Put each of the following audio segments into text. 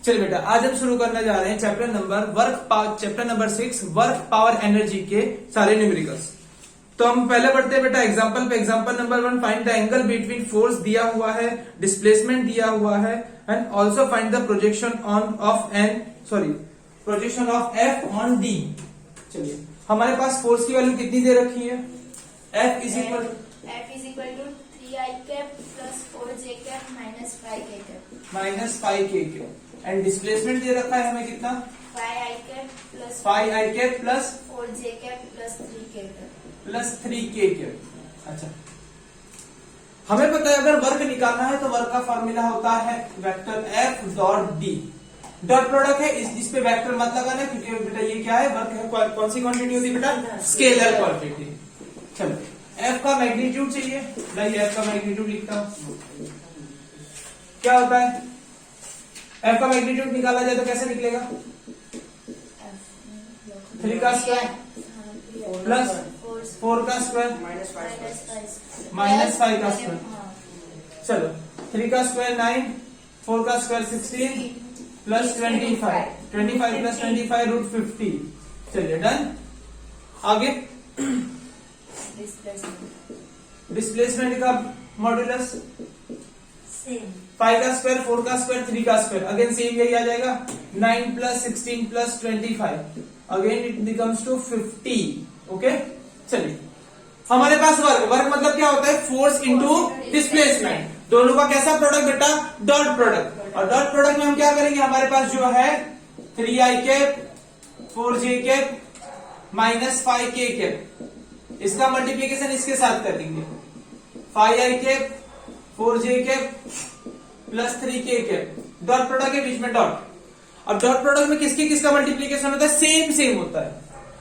चलिए बेटा, आज हम शुरू करने जा रहे हैं chapter number 6 work power energy के सारे न्यूमेरिकल्स। तो हम पहले पढ़ते हैं बेटा एग्जांपल पे। Example number 1, find the angle between force दिया हुआ है, डिस्प्लेसमेंट दिया हुआ है and also find the projection of F on D. चलिए, हमारे पास फोर्स की वैल्यू कितनी दे रखी है? F is equal to 3i cap plus 4j cap minus 5k cap minus 5k cap and displacement दे रखा है हमें कितना? 5i cap plus 5i cap plus 4j cap plus 3k cap plus 3k cap. अच्छा, हमें पता है अगर वर्क निकालना है तो वर्क का फॉर्मूला होता है vector F dot D. Dot product है, इस पे वेक्टर मत लगाना क्योंकि बेटा ये क्या है, वर्क है। कौन सी क्वांटिटी होती है बेटा? Scalar quantity. चलो, F का मैग्नीट्यूड चाहिए, मैं F का मैग्नीट्यूड लिखता हूं। क्या होता है? F का मैग्नीट्यूड निकाला जाए तो कैसे निकलेगा? 3 का स्क्वायर प्लस 4 का स्क्वायर माइनस 5 का स्क्वायर। चलो, 3 का स्क्वायर 9, 4 का स्क्वायर 16 प्लस 25 प्लस 25 रूट 50। चलिए डन। आगे डिस्प्लेसमेंट का मॉड्यूलस 5 का स्क्वायर 4 का स्क्वायर 3 का स्क्वायर, अगेन सेम यही आ जाएगा। 9 plus 16 plus 25, again it becomes to 50। Okay, चलिए हमारे पास वर्क मतलब क्या होता है? फोर्स इंटू डिस्प्लेसमेंट, दोनों का कैसा प्रोडक्ट बेटा? Dot product. और डॉट प्रोडक्ट में हम क्या करेंगे? हमारे पास जो है 3i cap 4j cap minus 5k cap, इसका मल्टीप्लीकेशन इसके साथ करेंगे। 5i cap 4j cap plus 3k cap, dot product के बीच में डॉट। अब डॉट प्रोडक्ट में किसका मल्टीप्लीकेशन होता है? सेम होता है।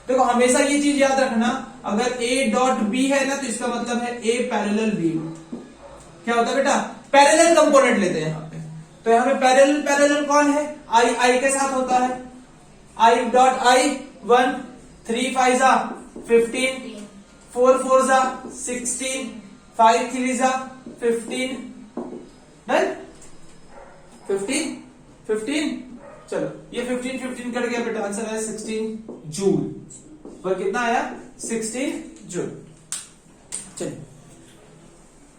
देखो हमेशा ये चीज याद रखना, अगर a डॉट b है ना तो इसका मतलब है a पैरेलल b। क्या होता है बेटा? पैरेलल कंपोनेंट लेते हैं यहाँ पे। तो यहाँ पे पैरेलल कौन है? i के साथ होता है। i डॉट i 1, 3 5 जा 15, 4 4 जा 16, 5 3 जा 15, डन। 15। चलो, ये 15 कट गया बेटा, आंसर आया 16 जूल। पर कितना आया? 16 जूल। चलिए,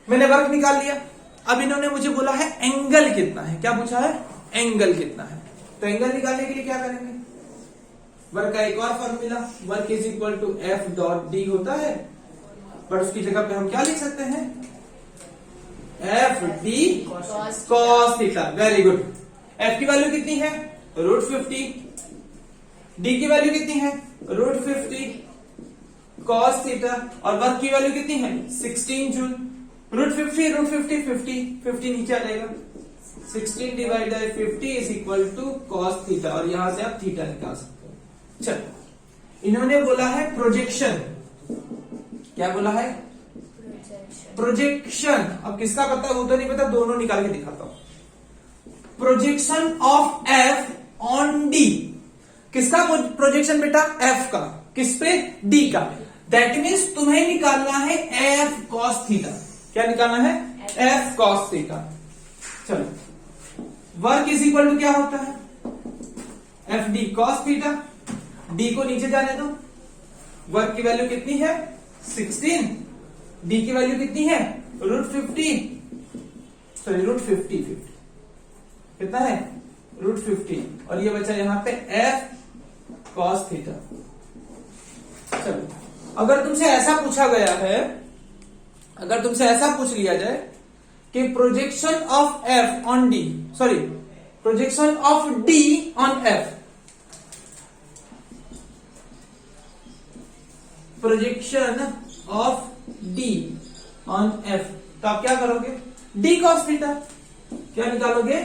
मैंने वर्क निकाल लिया। अब इन्होंने मुझे बोला है एंगल कितना है। क्या पूछा है? एंगल कितना है। तो एंगल निकालने के लिए क्या करेंगे? वर्क का एक और formula, work is equal to F dot D होता है, पर उसकी जगह पे हम क्या लिख सकते हैं? F D cos theta. Very good. F की वैल्यू कितनी है? रूट 50। डी की वैल्यू कितनी है? Root 50 cos theta. और वर्क की वैल्यू कितनी है? 16 जूल। रूट 50 नीचे आ जाएगा। 16 divide by 50 is equal to cos theta, और यहां से आप थीटा निकाल सकते हो। चलो, इन्होंने बोला है प्रोजेक्शन। क्या बोला है? प्रोजेक्शन। अब किसका पता है वो तो नहीं पता, दोनों निकाल के दिखाता हूं। Projection of F on D. किसका प्रोजेक्शन बेटा? एफ का। किस पे? डी का। दैट मीन्स तुम्हें निकालना है एफ कॉस थीटा। क्या निकालना है? F cos theta. चलो, वर्क इज इक्वल टू क्या होता है? F D cos theta. D को नीचे जाने दो। वर्क की वैल्यू कितनी है? 16। डी की वैल्यू कितनी है? रूट 50। कितना है? रूट 50। और ये बचा यहां पे एफ कॉस थीटा। चलो, अगर तुमसे ऐसा पूछा गया है, अगर तुमसे ऐसा पूछ लिया जाए कि projection of F on D, projection of D on F, projection of D on F, तो आप क्या करोगे? D cos theta. क्या निकालोगे?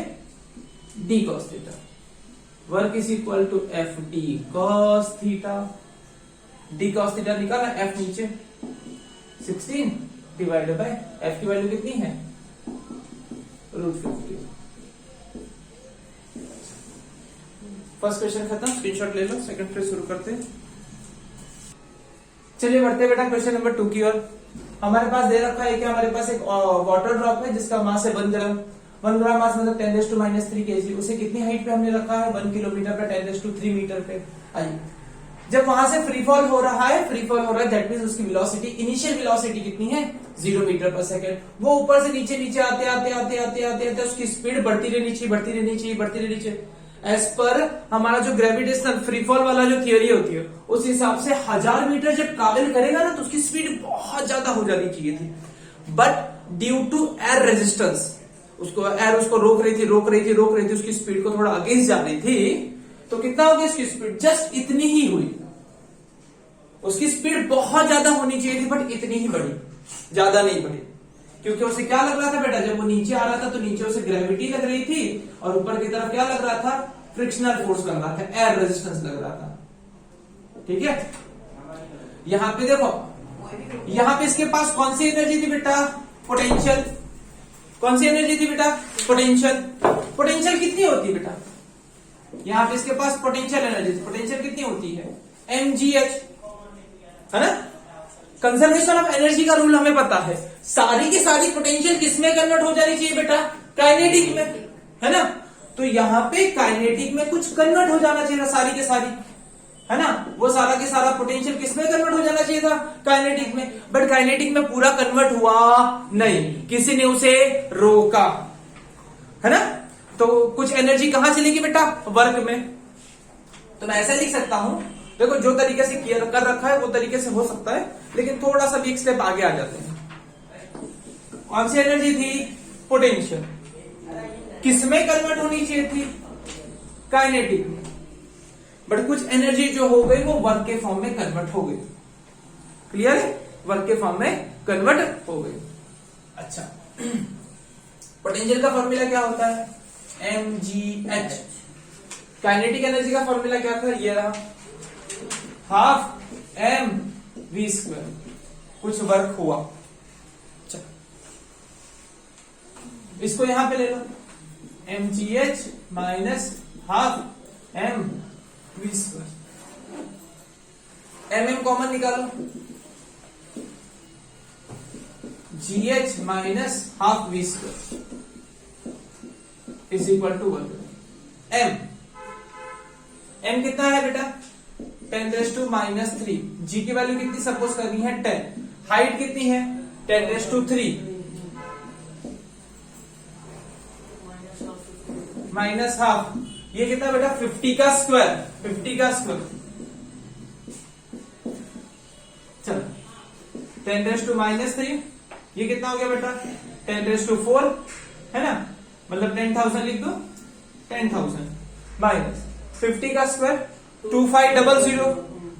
D cos theta. Work is equal to F D cos theta. D cos theta निकाला, F नीचे 16 divided by F की value कितनी है? रूट 50। फर्स्ट क्वेश्चन खत्म, स्क्रीनशॉट ले लो। सेकंड पे शुरू करते हैं। चलिए बढ़ते बेटा क्वेश्चन नंबर 2 की ओर। हमारे पास दे रखा है कि हमारे पास एक वाटर ड्रॉप है जिसका मास है 1 ग्राम। 1 ग्राम मास मतलब 10⁻³ kg, उसे कितनी हाइट पे हमने रखा है 1 किलोमीटर पे 10⁻³ मीटर पे। आइए जब वहां से फ्री फॉल हो रहा है दैट मींस उसकी वेलोसिटी, इनिशियल वेलोसिटी कितनी है 0 मीटर पर सेकंड। वो ऊपर से नीचे नीचे आते आते आते आते आते आते उसकी स्पीड बढ़ती रहनी चाहिए। एज पर हमारा जो ग्रेविटेशनल फ्री फॉल वाला जो थियरी होती है उस हिसाब से 1000 मीटर जब ट्रैवल करेगा ना तो उसकी स्पीड बहुत ज्यादा हो जानी चाहिए थी, but due to air resistance उसको रोक रही थी, उसकी स्पीड को थोड़ा अगेंस्ट जा रही थी, तो कितना हो गया उसकी स्पीड, जस्ट इतनी ही हुई। उसकी स्पीड बहुत ज्यादा होनी चाहिए थी बट इतनी ही बढ़ी, ज्यादा नहीं बढ़ी, क्योंकि उसे क्या लग रहा था बेटा, जब वो नीचे आ रहा था तो नीचे उसे ग्रेविटी लग रही थी और ऊपर की तरफ क्या लग रहा था, फ्रिक्शनल फोर्स लग रहा था, एयर रेजिस्टेंस लग रहा था। ठीक है, यहां पे देखो, यहां पे इसके पास कौन सी एनर्जी थी बेटा, पोटेंशियल। कौन सी एनर्जी थी बेटा, पोटेंशियल। पोटेंशियल कितनी होती है बेटा, यहां पे इसके पास पोटेंशियल एनर्जी, पोटेंशियल कितनी होती है mgh, है ना। कंजर्वेशन ऑफ एनर्जी का रूल हमें पता है, सारी की सारी पोटेंशियल किसमें कन्वर्ट हो जानी चाहिए बेटा, काइनेटिक में, है ना। तो यहां पे काइनेटिक में कुछ कन्वर्ट हो जाना चाहिए था, सारी के सारी, है ना। वो सारा के सारा पोटेंशियल किसमें कन्वर्ट हो जाना चाहिए था, काइनेटिक में, बट काइनेटिक में पूरा कन्वर्ट हुआ नहीं, किसी ने उसे रोका, है ना। तो कुछ एनर्जी कहां चलेगी बेटा, वर्क में। तो मैं ऐसा लिख सकता हूं, देखो जो तरीके से किया कर रखा है वो तरीके से हो सकता है, लेकिन थोड़ा सा भी एक स्टेप आगे आ जाते हैं। कौन सी एनर्जी थी, पोटेंशियल, किसमें कन्वर्ट होनी चाहिए थी, काइनेटिक में, बट कुछ एनर्जी जो हो गई वो वर्क के फॉर्म में कन्वर्ट हो गई। क्लियर है, वर्क के फॉर्म में कन्वर्ट हो गई। अच्छा, पोटेंशियल का फॉर्मूला क्या होता है, mgh। काइनेटिक एनर्जी का फॉर्मूला क्या था, ये रहा, हाफ mv²। कुछ वर्क हुआ, इसको यहां पे ले लो, mgh minus half mv²। mm common निकालो, gh minus half v² is equal to 1। m कितना है बेटा, 10⁻³ g की वैल्यू कितनी सपोज करनी है 10, हाइट कितनी है 10⁻³ माइनस हाफ, ये कितना बेटा 50 का स्क्वायर, 50 का स्क्वायर। चलो 10⁻³ ये कितना हो गया बेटा 10⁻⁴, है ना, मतलब 10,000 लिख दो, 10,000 माइनस 50 का स्क्वायर 2500,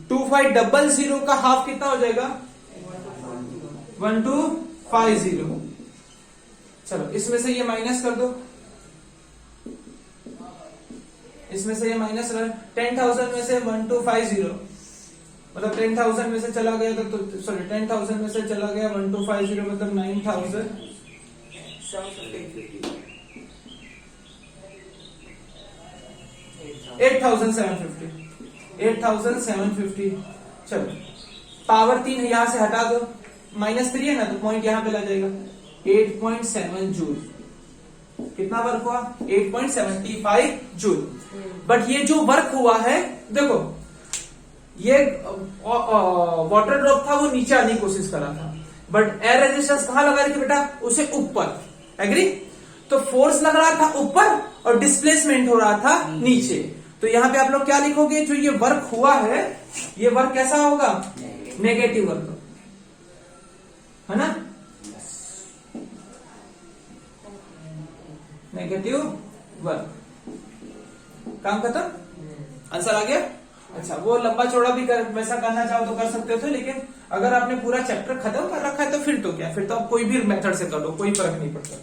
2500 का हाफ कितना हो जाएगा 1250। चलो इसमें से ये माइनस कर दो, इसमें से ये माइनस 10,000 में से 1250, मतलब 10,000 में से चला गया तो सॉरी 10,000 में से चला गया 1250 मतलब 8,750। चलो पावर 3 यहां से हटा दो, -3 है ना तो पॉइंट यहां पे लग जाएगा, 8.7 जूल। कितना वर्क हुआ 8.75 जूल। बट ये जो वर्क हुआ है देखो, ये वाटर ड्रॉप था वो नीचे आने की कोशिश कर रहा था, बट एयर रेजिस्टेंस कहां लगा रही थी बेटा, उसे ऊपर, एग्री। तो फोर्स लग रहा था ऊपर और डिस्प्लेसमेंट हो रहा था नीचे। तो यहां पे आप लोग क्या लिखोगे, जो ये वर्क हुआ है ये वर्क कैसा होगा, नेगेटिव वर्क, है ना, नेगेटिव वर्क। काम खत्म, आंसर आ गया। अच्छा, वो लंबा चौड़ा भी वैसा करना चाहो तो कर सकते थे, लेकिन अगर आपने पूरा चैप्टर खत्म कर रखा है तो फिर तो क्या, फिर तो आप कोई भी मेथड से कर लो, कोई फर्क नहीं पड़ता।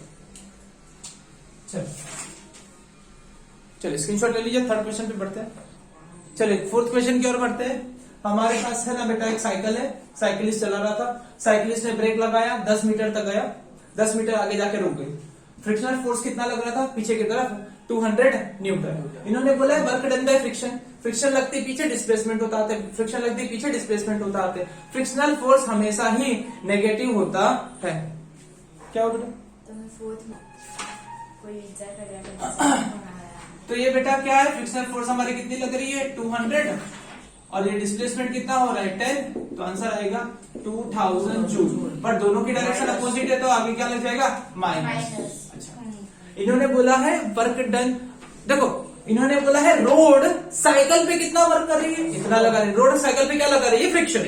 चलिए स्क्रीनशॉट ले लीजिए, थर्ड क्वेश्चन पे बढ़ते हैं। चलिए फोर्थ क्वेश्चन की ओर बढ़ते हैं। हमारे पास है ना बेटा एक साइकिल है, साइकिलिस्ट चला रहा था, साइकिलिस्ट ने ब्रेक लगाया, 10 मीटर तक गया, 10 मीटर आगे जाके रुक गई। फ्रिक्शनल फोर्स कितना लग रहा था पीछे की तरफ, 200 न्यूटन। इन्होंने बोला work done by friction, friction लगते पीछे डिस्प्लेसमेंट होता है, फ्रिक्शन लगते पीछे डिस्प्लेसमेंट होता है, फ्रिक्शनल फोर्स हमेशा ही नेगेटिव होता है। क्या हो बेटा, कोई विचार करेगा तो ये बेटा क्या है, फ्रिक्शनल फोर्स हमारी कितनी लग रही है 200 और ये डिस्प्लेसमेंट कितना हो रहा है 10, तो आंसर आएगा 2000 जूल। पर दोनों की डायरेक्शन अपोजिट है तो आगे क्या लग जाएगा माइनस। अच्छा, इन्होंने बोला है वर्क डन, देखो इन्होंने बोला है रोड साइकिल पे कितना वर्क कर रही है, इतना लगा रही है। रोड साइकिल पे क्या लगा रही है, फ्रिक्शन।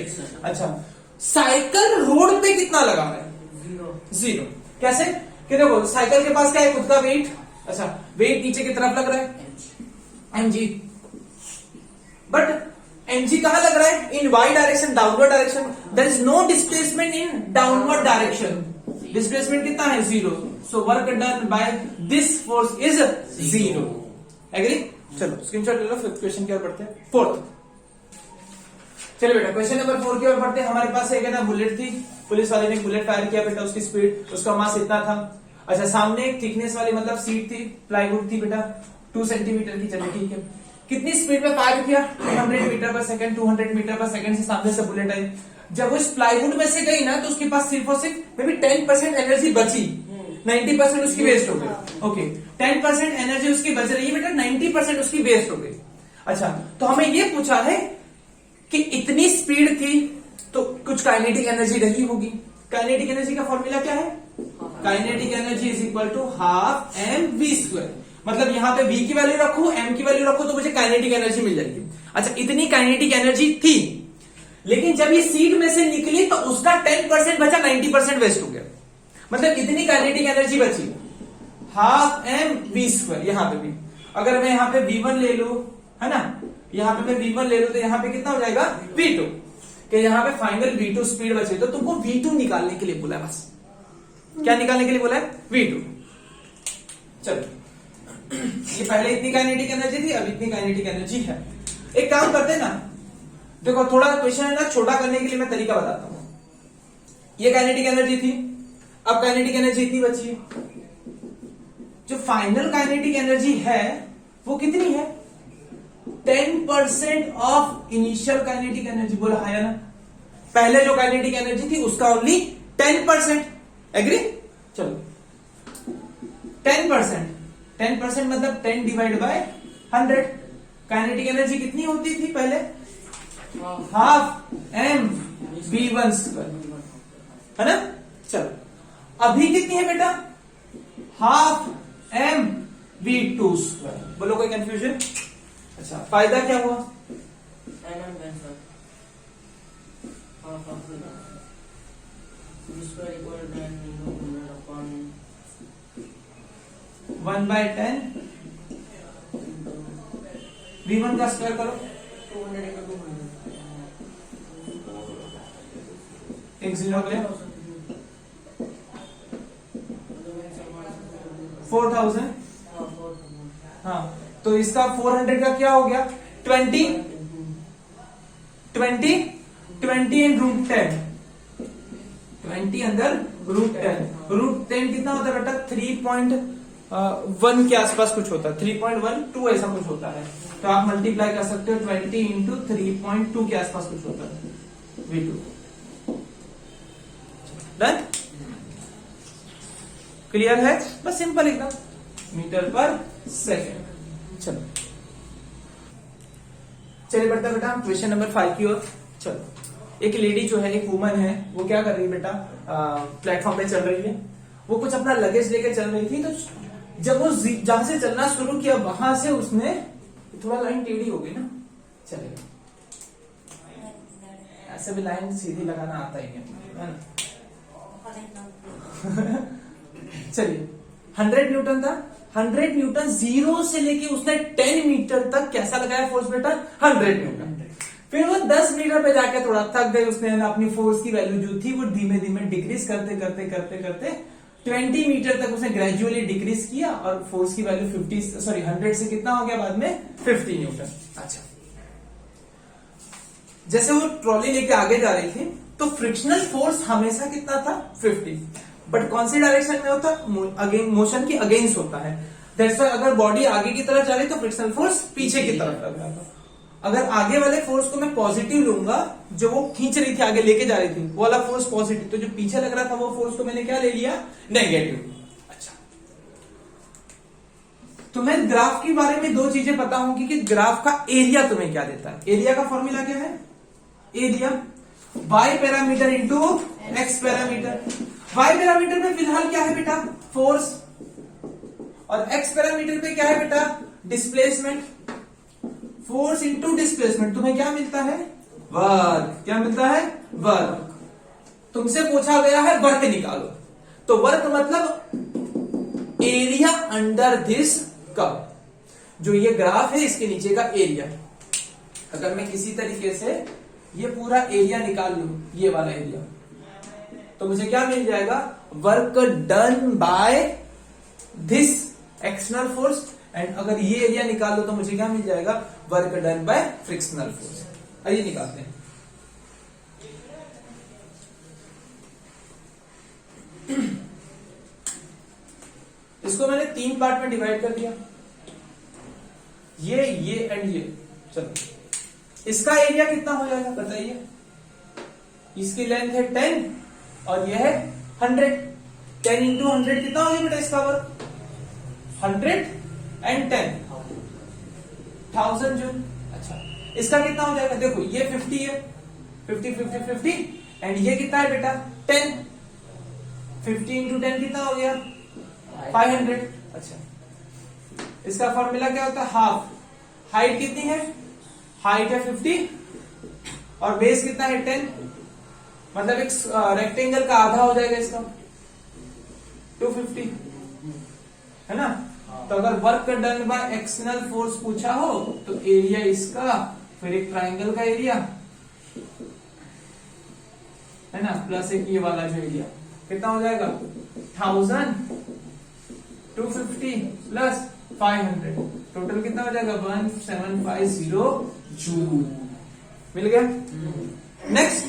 अच्छा, साइकिल रोड पे कितना लगा रहा है, 0। कैसे कि देखो साइकिल के पास क्या है, खुद का वेट। अच्छा, वेट नीचे की तरफ लग रहा है mg, बट mg कहां लग रहा है, in y direction, downward direction. There is no displacement in downward direction, displacement कितना है 0। So work done by this force is 0। Agree? चलो स्क्रीनशॉट ले लो, फिर क्वेश्चन की ओर बढ़ते हैं, 4th। चलो बेटा क्वेश्चन नंबर 4 की ओर बढ़ते हैं। हमारे पास एक है ना बुलेट थी, पुलिस वाले ने बुलेट फायर किया बेटा, उसकी स्पीड, उसका मास इतना था। अच्छा, सामने एक थिकनेस वाली मतलब सीट थी, प्लाईवुड थी बेटा 2 सेंटीमीटर की। चलो ठीक है, कितनी स्पीड में फायर किया, 200 मीटर पर सेकंड, 200 मीटर पर सेकंड से सामने से बुलेट आई। जब वो इस प्लाईवुड में से गई ना तो उसके पास सिर्फ और सिर्फ मे बी 10% एनर्जी बची, 90% उसकी वेस्ट हो गई। ओके, 10% एनर्जी उसकी बच रही है बेटा, 90% उसकी वेस्ट हो गई। अच्छा, तो हमें ये पूछा है कि इतनी स्पीड थी तो कुछ काइनेटिक एनर्जी रही होगी। काइनेटिक एनर्जी का फॉर्मूला क्या है, kinetic energy is equal to half mv²। मतलब यहां पे v की वैल्यू रखू, m की वैल्यू रखू तो मुझे काइनेटिक एनर्जी मिल जाएगी। अच्छा, इतनी काइनेटिक एनर्जी थी, लेकिन जब ये सीट में से निकली तो उसका 10% बचा, 90% वेस्ट हो गया। मतलब इतनी काइनेटिक एनर्जी बची, हाफ mv²। यहां पे भी अगर मैं यहां पे v1 ले लू, है ना, यहां पे मैं v1 ले लू तो यहां पे कितना हो जाएगा v2, कि यहां पे फाइनल v2 स्पीड बचे। तो तुमको v2 निकालने के लिए बोला है, बस क्या निकालने के लिए बोला है, v2। चलो, ये पहले इतनी काइनेटिक एनर्जी थी, अब इतनी काइनेटिक एनर्जी है। एक काम करते हैं ना, देखो थोड़ा क्वेश्चन है ना छोटा करने के लिए मैं तरीका बताता हूं। ये काइनेटिक एनर्जी थी, अब काइनेटिक एनर्जी इतनी बची है। जो फाइनल काइनेटिक एनर्जी है वो कितनी है, 10% ऑफ इनिशियल काइनेटिक एनर्जी। बोला है ना, पहले जो काइनेटिक एनर्जी थी उसका ओनली 10%। एग्री? चलो 10% मतलब 10 डिवाइड बाय 100। काइनेटिक एनर्जी कितनी होती थी पहले, हाफ mv², है ना। चलो अभी कितनी है बेटा, हाफ mv²। बोलो कोई कंफ्यूजन? अच्छा, फायदा क्या हुआ, वन बाय 10 v1 का स्क्वायर करो, 1 0 हो गया, 4000। हाँ, तो इसका 400 का क्या हो गया, 20 एंड रूट 10, 20 अंदर रूट 10। रूट 10 कितना होता है बेटा, 3.1 के आसपास कुछ होता है, 3.12 ऐसा कुछ होता है। तो आप मल्टीप्लाई कर सकते हो, 20 इंटू 3.2 के आसपास कुछ होता है v2। डन? क्लियर है? बस सिंपल एकदम, मीटर पर सेकेंड। चलो चलिए बढ़ते बेटा क्वेश्चन नंबर 5 की ओर। चलो, एक लेडी जो है, एक वुमन है, वो क्या कर रही है बेटा, प्लेटफॉर्म पे चल रही है। वो कुछ अपना लगेज लेके चल रही थी, तो जब वो जहां से चलना शुरू किया वहां से उसने थोड़ा लाइन टेढ़ी हो गई ना, चलेगा, ऐसे भी लाइन सीधी लगाना आता ही नहीं, है ना। चलिए 100 न्यूटन था, 100 न्यूटन 0 से लेके उसने 10 मीटर तक कैसा लगाया फोर्स बेटा, 100 न्यूटन। फिर वो 10 मीटर पे जाके थोड़ा थक गए, उसने अपनी फोर्स की वैल्यू जो थी वो धीमे धीमे डिक्रीज करते करते करते करते 20 मीटर तक उसने ग्रेजुअली डिक्रीज किया और फोर्स की वैल्यू 100 से कितना हो गया बाद में, 50 न्यूटन। अच्छा, जैसे वो ट्रॉली लेके आगे जा रही थी तो फ्रिक्शनल फोर्स हमेशा कितना था, 50, बट कौन सी डायरेक्शन में होता, मोशन की अगेंस्ट होता है। दैट्स व्हाई अगर बॉडी आगे की तरफ जा रही तो फ्रिक्शनल फोर्स पीछे की तरफ लग रहा था। अगर आगे वाले फोर्स को मैं पॉजिटिव लूंगा, जो वो खींच रही थी आगे लेके जा रही थी वो वाला फोर्स पॉजिटिव, तो जो पीछे लग रहा था वो फोर्स को मैंने क्या ले लिया, नेगेटिव। अच्छा, तुम्हें ग्राफ के बारे में दो चीजें पता होंगी कि ग्राफ का एरिया तुम्हें क्या देता है। एरिया का फॉर्मूला क्या है? Area y parameter into x parameter. y parameter में फिलहाल क्या है बेटा? फोर्स। और x पैरामीटर पे क्या है बेटा? डिस्प्लेसमेंट। फोर्स इंटू डिस्प्लेसमेंट तुम्हें क्या मिलता है? वर्क। क्या मिलता है? वर्क। तुमसे पूछा गया है वर्क निकालो, तो वर्क मतलब एरिया अंडर दिस कर्व। जो ये ग्राफ है इसके नीचे का एरिया। अगर मैं किसी तरीके से ये पूरा एरिया निकाल लूं, ये वाला एरिया, तो मुझे क्या मिल जाएगा? Work done by this external force. And अगर ये एरिया निकाल लो तो मुझे क्या मिल जाएगा? Work done bye frictional force. आइए निकालते हैं। इसको मैंने 3 पार्ट में डिवाइड कर दिया, ये एंड ये। चलो इसका एरिया कितना हो जाएगा बताइए? इसकी लेंथ है 10 और ये है 100। 10 इंटू 100 कितना हो गया बेटा इसका वर्क? 100 and 10 1000 joule. अच्छा इसका कितना हो जाएगा? देखो ये 50 है, 50 50 50 एंड ये कितना है बेटा? 10। 50 इंटू 10 कितना हो गया? 500। अच्छा इसका फॉर्मूला क्या होता है? हाफ। हाइट कितनी है? हाइट है 50 और बेस कितना है? 10। मतलब एक रेक्टेंगल का आधा हो जाएगा इसका, 250 है ना। तो अगर work done by external force पूछा हो तो एरिया इसका, फिर एक ट्राइंगल का एरिया है ना, प्लस एक ये वाला जो एरिया, कितना हो जाएगा? 1000 250 प्लस 500, टोटल कितना हो जाएगा? 1750 जूल। मिल गया? नेक्स्ट,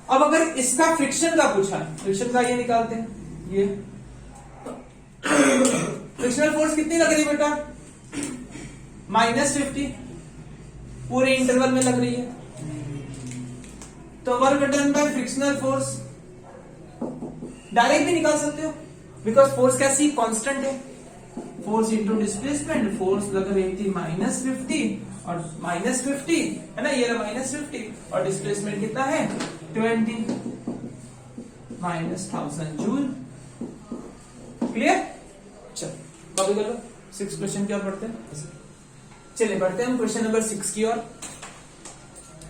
अब अगर इसका फ्रिक्शन का पूछा है, फ्रिक्शन का ये निकालते हैं। ये फ्रिक्शनल फोर्स कितनी लग रही है बेटा? -50 पूरे इंटरवल में लग रही है। तो work done bye frictional force direct भी निकाल सकते हो, बिकॉज फोर्स कैसी? कांस्टेंट है। फोर्स इंटू डिस्प्लेसमेंट, फोर्स लग रही थी -50 और -50 है ना, ये रहा -50 और डिस्प्लेसमेंट कितना है? 20 -1000 जूल। क्लियर? चलो कॉपी कर लो। 6 क्वेश्चन की ओर बढ़ते हैं। चलिए बढ़ते हैं हम क्वेश्चन नंबर 6 की ओर।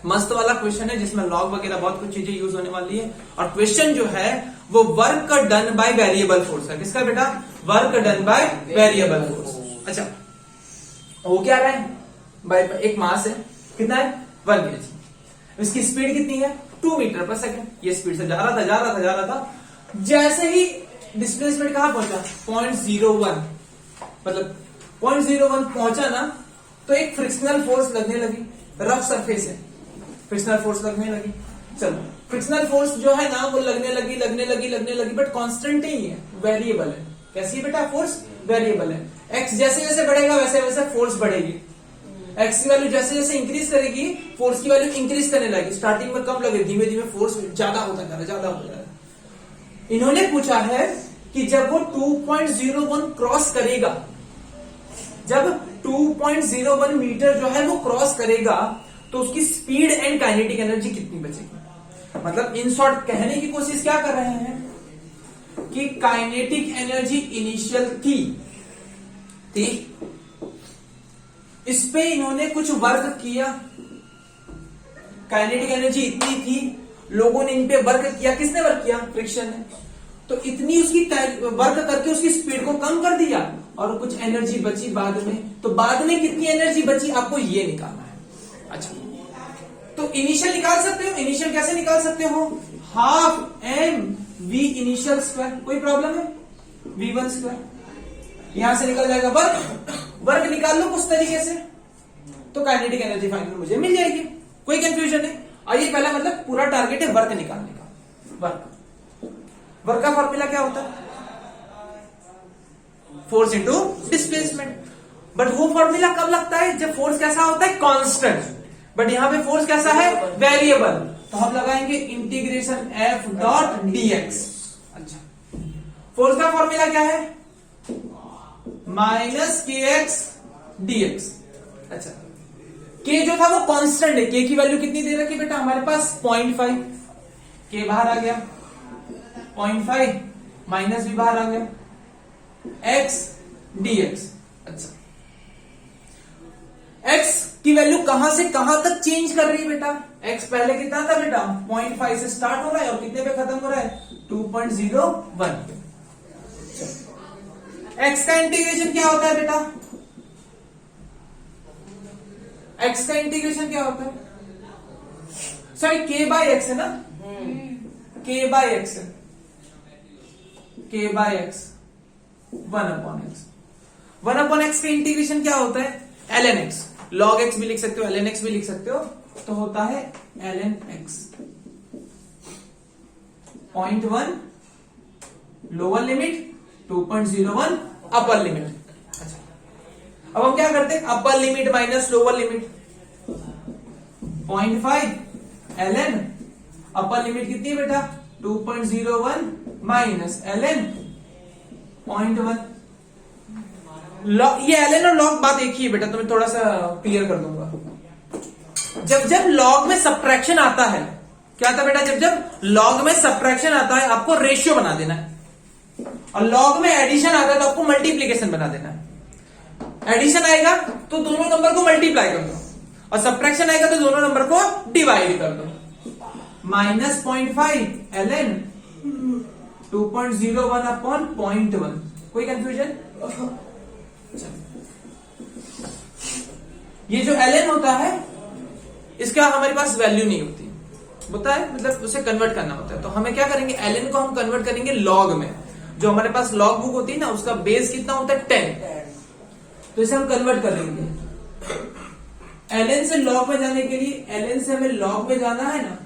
मस्त वाला क्वेश्चन है जिसमें लॉग वगैरह बहुत कुछ चीजें यूज होने वाली है। और क्वेश्चन जो है वो work done by variable force है। किसका बेटा? Work done by variable force. अच्छा वो क्या रहा है? बाय एक मास है, कितना है? 1 kg। इसकी स्पीड कितनी है? 2 मीटर पर सेकंड। ये स्पीड से जा रहा था। जैसे ही डिस्प्लेसमेंट कहां पहुंचा? 0.01, मतलब 0.01 पहुंचा ना, तो एक फ्रिक्शनल फोर्स लगने लगी। रफ सरफेस है, फ्रिक्शनल फोर्स लगने लगी। चलो फ्रिक्शनल फोर्स जो है ना वो लगने लगी, बट कांस्टेंट नहीं है, वेरिएबल है। कैसी है बेटा? फोर्स वेरिएबल है। एक्स जैसे जैसे बढ़ेगा वैसे वैसे फोर्स बढ़ेगी। एक्स की वैल्यू जैसे जैसे इंक्रीज करेगी, फोर्स की वैल्यू इंक्रीज करने लगेगी। स्टार्टिंग में कम लगे, धीमे धीमे फोर्स ज्यादा होता जा रहा है। इन्होंने पूछा है कि जब वो 2.01 क्रॉस करेगा, जब 2.01 मीटर जो है वो क्रॉस करेगा, तो उसकी स्पीड एंड काइनेटिक एनर्जी कितनी बचेगी? मतलब इन शॉर्ट कहने की कोशिश क्या कर रहे हैं कि काइनेटिक एनर्जी इनिशियल थी, इस पे इन्होंने कुछ वर्क किया। काइनेटिक एनर्जी इतनी थी, लोगों ने इन पे वर्क किया। किसने वर्क किया? फ्रिक्शन ने। तो इतनी उसकी वर्क करके उसकी स्पीड को कम कर दिया और कुछ एनर्जी बची बाद में। तो बाद में कितनी एनर्जी बची आपको ये निकालना है। अच्छा तो इनिशियल निकाल सकते हो। इनिशियल कैसे निकाल सकते हो? 12 mv इनिशियल स्क्वायर। कोई प्रॉब्लम है? v1 स्क्वायर यहां से निकल जाएगा। वर्क निकाल लो कुछ तरीके से, तो काइनेटिक एनर्जी फाइनल मुझे मिल जाएगी। कोई कंफ्यूजन नहीं। आइए पहला मतलब पूरा टारगेट है वर्क निकालने का। वर्क का फॉर्मूला क्या होता है? Force into displacement. बट वो फॉर्मूला कब लगता है? जब फोर्स कैसा होता है? कांस्टेंट। बट यहां पे फोर्स कैसा है? वेरिएबल। तो हम लगाएंगे इंटीग्रेशन f डॉट dx। अच्छा फोर्स का फॉर्मूला क्या है? माइनस के एक्स डीएक्स। अच्छा, के जो था वो कांस्टेंट है, के की वैल्यू कितनी दे रखी बेटा हमारे पास 0.5, के बाहर आ गया 0.5, माइनस भी बाहर आ गया, एक्स डीएक्स। अच्छा, एक्स की वैल्यू कहां से कहां तक चेंज कर रही है बेटा? एक्स पहले कितना था बेटा 0.5 से स्टार्ट हो रहा है और कितने पे खत्म हो रहा है 2.01 पे। एक्स का इंटीग्रेशन क्या होता है बेटा? एक्स का इंटीग्रेशन क्या होता है? सॉरी, के बाय एक्स है ना, के बाय एक्स है, के बाय एक्स 1/x। 1/x का इंटीग्रेशन क्या होता है? ln x। log x भी लिख सकते हो, ln x भी लिख सकते हो, तो होता है ln x। 0.1 lower limit, 2.01 upper limit. अच्छा, अब हम क्या करते हैं? Upper limit minus lower limit, 0.5 ln upper limit कितनी है बेटा 2.01 माइनस ln 0.1। ये ln और log बात एक ही है बेटा, तो मैं थोड़ा सा क्लियर कर दूंगा। जब log में सब्ट्रैक्शन आता है, क्या आता बेटा? जब log में सब्ट्रैक्शन आता है आपको रेशियो बना देना है, और log में एडिशन आता है तो आपको मल्टीप्लीकेशन बना देना है। एडिशन आएगा तो दोनों नंबर को मल्टीप्लाई कर दो, और सब्ट्रैक्शन आएगा तो दोनों नंबर को डिवाइड कर दो। Minus 0.5 ln 2.01 upon 0.1। कोई कंफ्यूजन? ये जो ln होता है इसका हमारे पास वैल्यू नहीं होती, होता है मतलब उसे कन्वर्ट करना होता है, तो हमें क्या करेंगे? ln को हम कन्वर्ट करेंगे log में। जो हमारे पास log बुक होती है ना, उसका बेस कितना होता है 10, तो इसे हम कन्वर्ट कर लेंगे। ln से log में जाने के लिए, ln से हमें log में जाना है ना,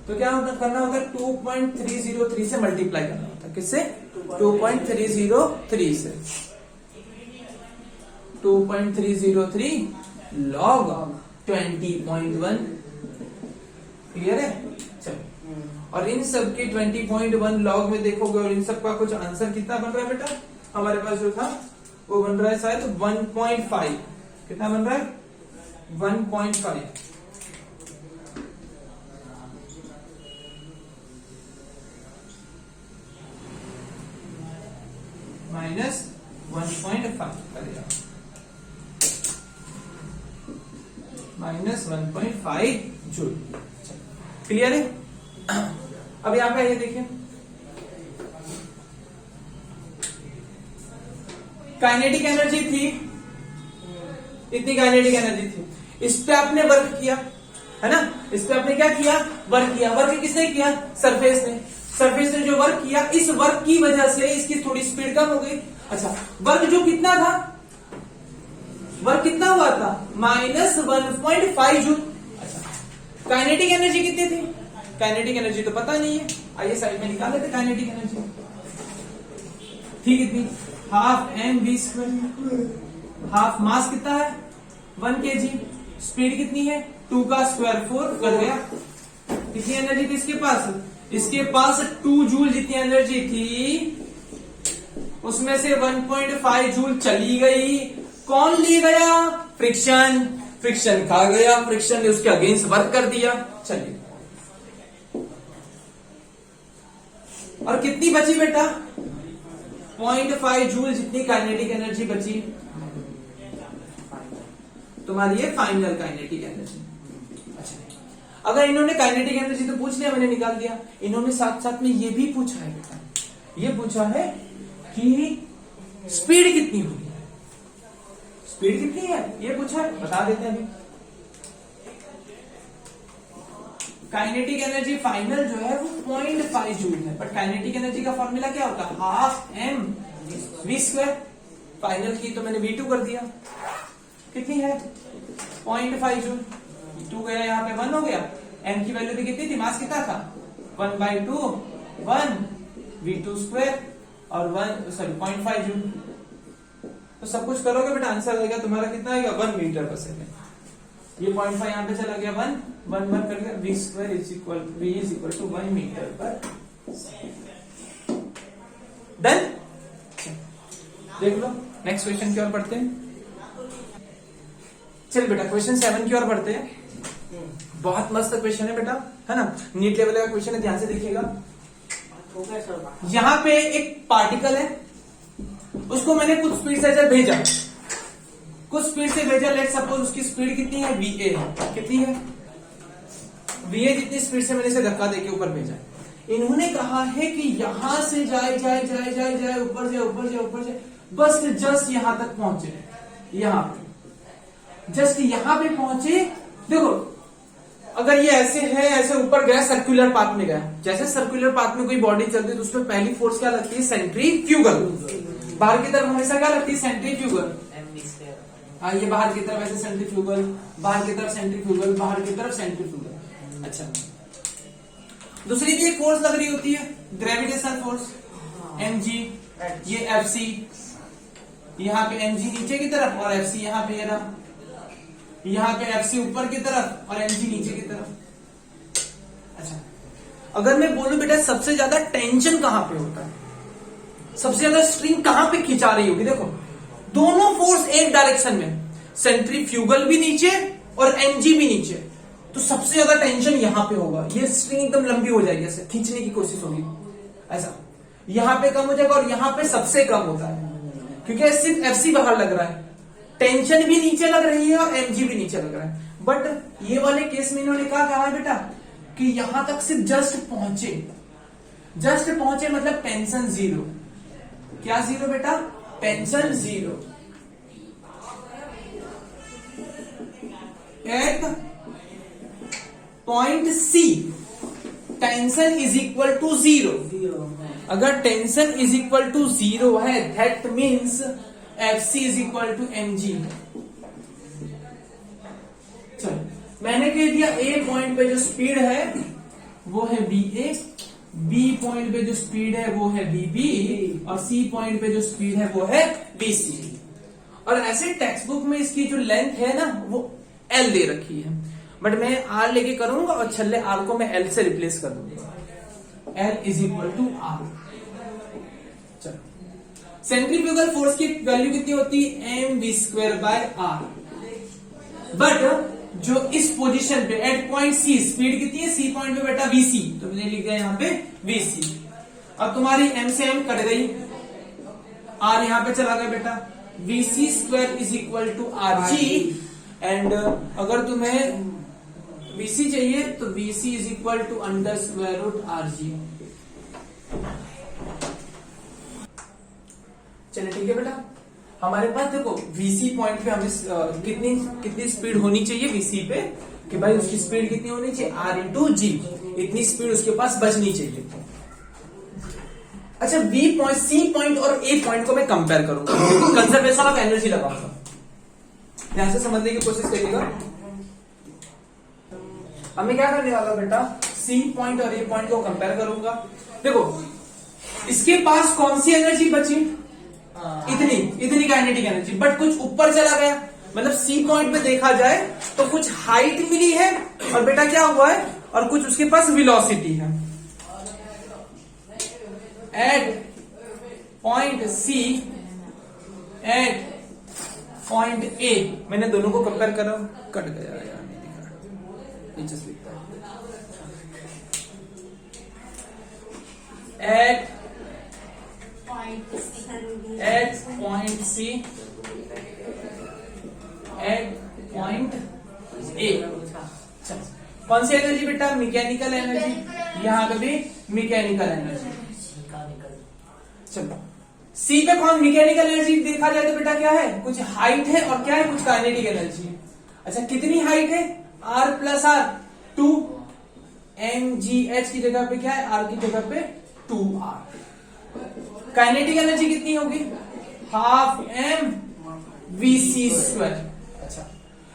तो क्या करना होता है? 2.303 से मल्टीप्लाई करना होता है। किससे? 2.303 से। 2.303 log 20.1। क्लियर है? चलो, और इन सब के 20.1 log में देखोगे और इन सब का कुछ आंसर कितना बन रहा है बेटा? हमारे पास जो था वो बन रहा है शायद 1.5। कितना बन रहा है? 1.5 माइनस 1.5 करेगा, माइनस 1.5 जूल। क्लियर है? अब यहां पे ये देखिए, काइनेटिक एनर्जी थी, इतनी काइनेटिक एनर्जी थी, इस पे आपने वर्क किया है ना, इस पे आपने क्या किया? वर्क किया। वर्क किसने किया? सरफेस ने। सरफेस ने जो वर्क किया, इस वर्क की वजह से इसकी थोड़ी स्पीड कम हो गई। अच्छा, वर्क जो कितना था? वर्क कितना हुआ था? Minus 1.5 joule. अच्छा, काइनेटिक एनर्जी कितनी थी? काइनेटिक एनर्जी तो पता नहीं है, आइए साइड में निकाल लेते। काइनेटिक एनर्जी थी कितनी? Half mv²। हाफ मास कितना है? 1 kg। स्पीड कितनी है? 2 का स्क्वायर 4 कर गया। कितनी एनर्जी थी इसके पास? इसके पास 2 जूल जितनी एनर्जी थी, उसमें से 1.5 जूल चली गई। कौन ले गया? फ्रिक्शन। फ्रिक्शन खा गया, फ्रिक्शन ने उसके अगेंस्ट वर्क कर दिया। चलिए, और कितनी बची बेटा? 0.5 जूल जितनी काइनेटिक एनर्जी बची तुम्हारी, ये फाइनल काइनेटिक एनर्जी। अच्छा, अगर इन्होंने काइनेटिक एनर्जी तो पूछ लिया, मैंने निकाल दिया, इन्होंने साथ साथ में ये भी पूछा है बेटा, ये पूछा है कि स्पीड कितनी होगी। स्पीड कितनी है ये पूछा है, बता देते हैं अभी। काइनेटिक एनर्जी फाइनल जो है वो 0.5 जूल है, बट काइनेटिक एनर्जी का फॉर्मूला क्या होता है? Half mv²। फाइनल की तो मैंने v2 कर दिया। कितनी है? 0.5 जूल। 2 गया यहाँ पे 1 हो गया। m की वैल्यू भी कितनी थी? मास कितना था? 1/2 1 v2² और 0.5 जूल। तो सब कुछ करोगे बेटा, आंसर आएगा तुम्हारा कितना आएगा? 1 मीटर पर सेकेंड। ये 0.5 यहाँ पे चला गया, 1 1 1 कर गया, v² = 1 मीटर पर। डन। देख लो नेक्स्ट क्वेश्चन की ओर बढ़ते हैं। चल बेटा क्वेश्चन 7 की ओर बढ़ते हैं। बहुत मस्त क्वेश्चन है बेटा, है ना, नीट लेवल का क्वेश्चन है, ध्यान से देखिएगा। यहाँ पे एक पार्टिकल है, उसको मैंने कुछ स्पीड से ऐसे भेजा, कुछ स्पीड से भेजा, लेट सपोज उसकी स्पीड कितनी है, va है, कितनी है va, जितनी स्पीड से मैंने इसे धक्का देके ऊपर भेजा। इन्होंने कहा है कि यहां से जाए जाए जाए जाए जाए ऊपर जाए ऊपर जाए ऊपर जाए, बस जस्ट यहां तक पहुंचे, यहां पे जस्ट यहां पे पहुंचे। देखो अगर ये ऐसे है, ऐसे ऊपर गया, सर्कुलर पाथ में गया, जैसे सर्कुलर पाथ में कोई बॉडी चलती है तो उसमें पहली फोर्स क्या लगती है, सेंट्रीफ्यूगल। बाहर की तरफ हमेशा क्या लगती है, सेंट्रीफ्यूगल। ये बाहर की तरफ ऐसे सेंट्रीफ्यूगल, बाहर की तरफ सेंट्रीफ्यूगल, बाहर की तरफ सेंट्रीफ्यूगल। अच्छा, दूसरी भी एक फोर्स लग रही होती है, ग्रेविटेशनल फोर्स, mg, ये fc, यहाँ पे mg नीचे की तरफ और fc यहाँ पे, यहाँ पे fc ऊपर की तरफ और mg नीचे की तरफ। अच्छा, अगर मैं बोलूं बेटा सबसे ज्यादा टेंशन कहां पे होता है, सबसे ज्यादा स्ट्रिंग कहां पे खिंचा रही होगी, देखो दोनों फोर्स एक डायरेक्शन में, सेंट्रीफ्यूगल भी नीचे और mg भी नीचे, तो सबसे ज्यादा टेंशन यहां पे होगा। ये स्ट्रिंग एकदम लंबी हो जाएगी, ऐसे खींचने की कोशिश होगी, ऐसा यहां पे कम हो जाएगा और यहां पे सबसे कम होता है, क्योंकि सिर्फ fc बाहर लग रहा है, टेंशन भी नीचे लग रही है और mg भी नीचे लग रहा है। बट ये वाले केस में इन्होंने क्या कहा है बेटा कि यहां तक सिर्फ जस्ट पहुंचे, जस्ट पहुंचे मतलब टेंशन जीरो। क्या जीरो बेटा, tension zero at point C, tension is equal to zero. अगर tension is equal to zero है, that means F C is equal to M G. चलो मैंने कह दिया ए पॉइंट पे जो स्पीड है वो है बी ए, बी पॉइंट पे जो स्पीड है वो है बी बी, और सी पॉइंट पे जो स्पीड है वो है बी सी। और ऐसे टेक्स्ट बुक में इसकी जो लेंथ है ना वो एल दे रखी है, बट मैं आर लेके करूंगा और छल्ले आर को मैं एल से रिप्लेस कर दूंगा, L is equal to R. चलो सेंट्रीफ्यूगल फोर्स की वैल्यू कितनी होती है, M V square by R. But जो इस पोजीशन पे एट पॉइंट सी स्पीड कितनी है, सी पॉइंट पे बेटा वी सी, तो मैंने लिख दिया यहाँ पे वी सी। अब तुम्हारी एम से एम कट गई, आर यहाँ पे चला गया बेटा, V C square is equal to R G. And अगर तुम्हें वीसी चाहिए तो VC is equal to under square root R G. चलिए ठीक है बेटा, हमारे पास देखो वीसी पॉइंट पे हमें कितनी स्पीड होनी चाहिए वीसी पे, कि भाई उसकी स्पीड कितनी होनी चाहिए, आर इंटू जी, इतनी स्पीड उसके पास बचनी चाहिए। अच्छा बी पॉइंट, सी पॉइंट और ए पॉइंट को मैं कंपेयर करूंगा, कंजर्वेशन ऑफ एनर्जी लगाऊंगा, ध्यान से समझने की कोशिश करिएगा। हमें क्या करने वाला बेटा, सी पॉइंट और ए पॉइंट को कंपेयर करूंगा। देखो इसके पास कौन सी एनर्जी बची, इतनी काइनेटिक एनर्जी, बट कुछ ऊपर चला गया, मतलब सी पॉइंट पे देखा जाए तो कुछ हाइट मिली है और बेटा क्या हुआ है, और कुछ उसके पास वेलोसिटी है। At point C at point A, मैंने दोनों को कंपेयर करा, कट गया यार, नहीं दिखा, नीचे से लिखता है। At point C at point A, कौन सी एनर्जी बेटा, मैकेनिकल एनर्जी, यहां पे भी मैकेनिकल एनर्जी। चलो सी पे कौन मैकेनिकल एनर्जी देखा जाए तो बेटा क्या है, कुछ हाइट है और क्या है, कुछ काइनेटिक एनर्जी। अच्छा कितनी हाइट है, R plus R 2, M G H की जगह पे क्या है, आर की जगह पे 2r। काइनेटिक एनर्जी कितनी होगी, half M V C square. अच्छा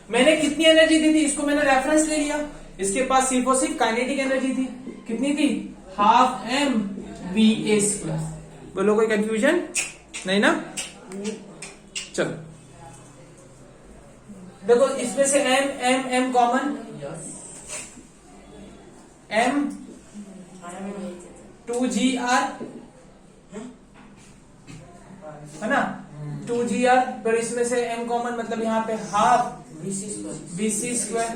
मैंने कितनी एनर्जी दी थी, इसको मैंने रेफरेंस ले लिया, इसके पास सिर्फ और सिर्फ काइनेटिक एनर्जी थी, कितनी थी, half M V A square. बोलो कोई कंफ्यूजन नहीं ना। चलो देखो इसमें से M M M common, M 2 G R है ना, 2gr, फिर इसमें से m कॉमन, मतलब यहाँ पे हाफ vc स्क्वायर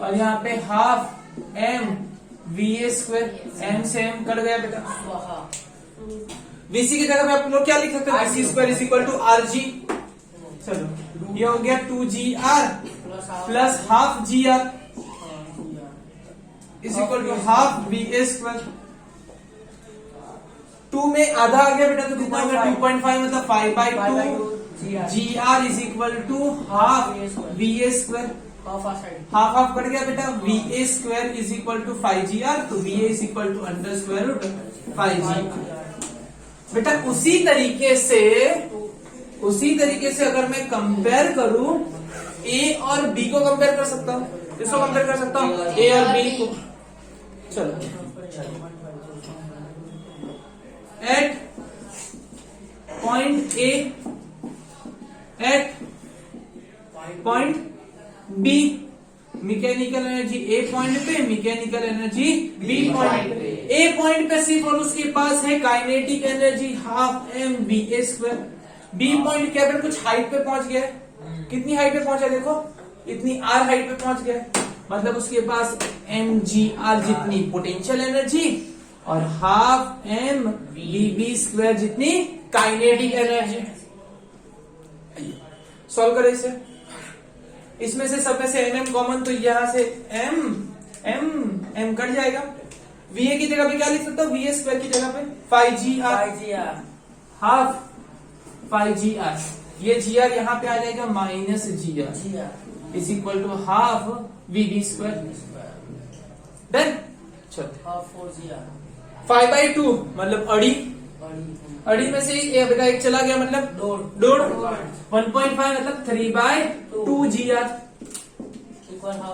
और यहाँ पे half m va square, m से m कट गया बेटा। vc की जगह पे आप लोग क्या लिख सकते हैं, vc square is equal to rg। चलो ये हो गया 2gr plus half gr is equal to half va square. 2 में आधा आ गया बेटा, तो कितना हो गया 2.5, मतलब 5/2 gr is equal to half va square. Half half cut गया बेटा, va square is equal to 5gr, तो va is equal to under square root 5gr। बेटा उसी तरीके से अगर मैं कंपेयर करूं a और b को कंपेयर कर सकता हूं, इसको कंपेयर कर सकता हूं a और b को। चलो at point A at point B mechanical energy A point पे, मैकेनिकल एनर्जी B पॉइंट पे। A पॉइंट पे सिर्फ और उसके पास है kinetic energy half m va square. B point क्या बेटा कुछ हाइट पे पहुंच गया है, कितनी हाइट पे पहुंचा देखो, इतनी r हाइट पे पहुंच गया है, मतलब उसके पास mgr जितनी पोटेंशियल एनर्जी और हाफ m vb स्क्वायर जितनी काइनेटिक एनर्जी। सॉल्व करें इसे, इसमें से सब में से mm कॉमन, तो यहां से m कट जाएगा। va की जगह पे क्या लिख सकता हूं, va स्क्वायर की जगह पे 5gr हाफ 5gr, ये gr यहाँ पे आ जाएगा minus gr is equal to half vb square. Done. चलो 5/2 मतलब अड़ी में से ये बेटा एक चला गया, मतलब डोड 1.5 मतलब 3/2 gr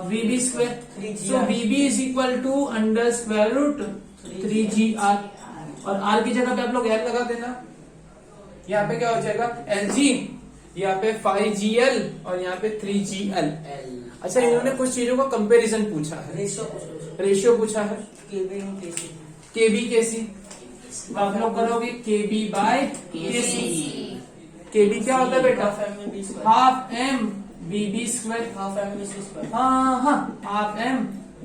vb square. So vb is equal to under square root 3gr, और r की जगह पे आप लोग l लगा देना। यहाँ पे क्या हो जाएगा lg, यहाँ पे 5gl और यहाँ पे 3gl। अच्छा इन्होंने कुछ चीजों का कंपैरिजन पूछा है, रेशियो पूछा है, केबी केसी, आप लोग करोगे केबी बाय केसी। केबी क्या होता है बेटा, half M BB square, half M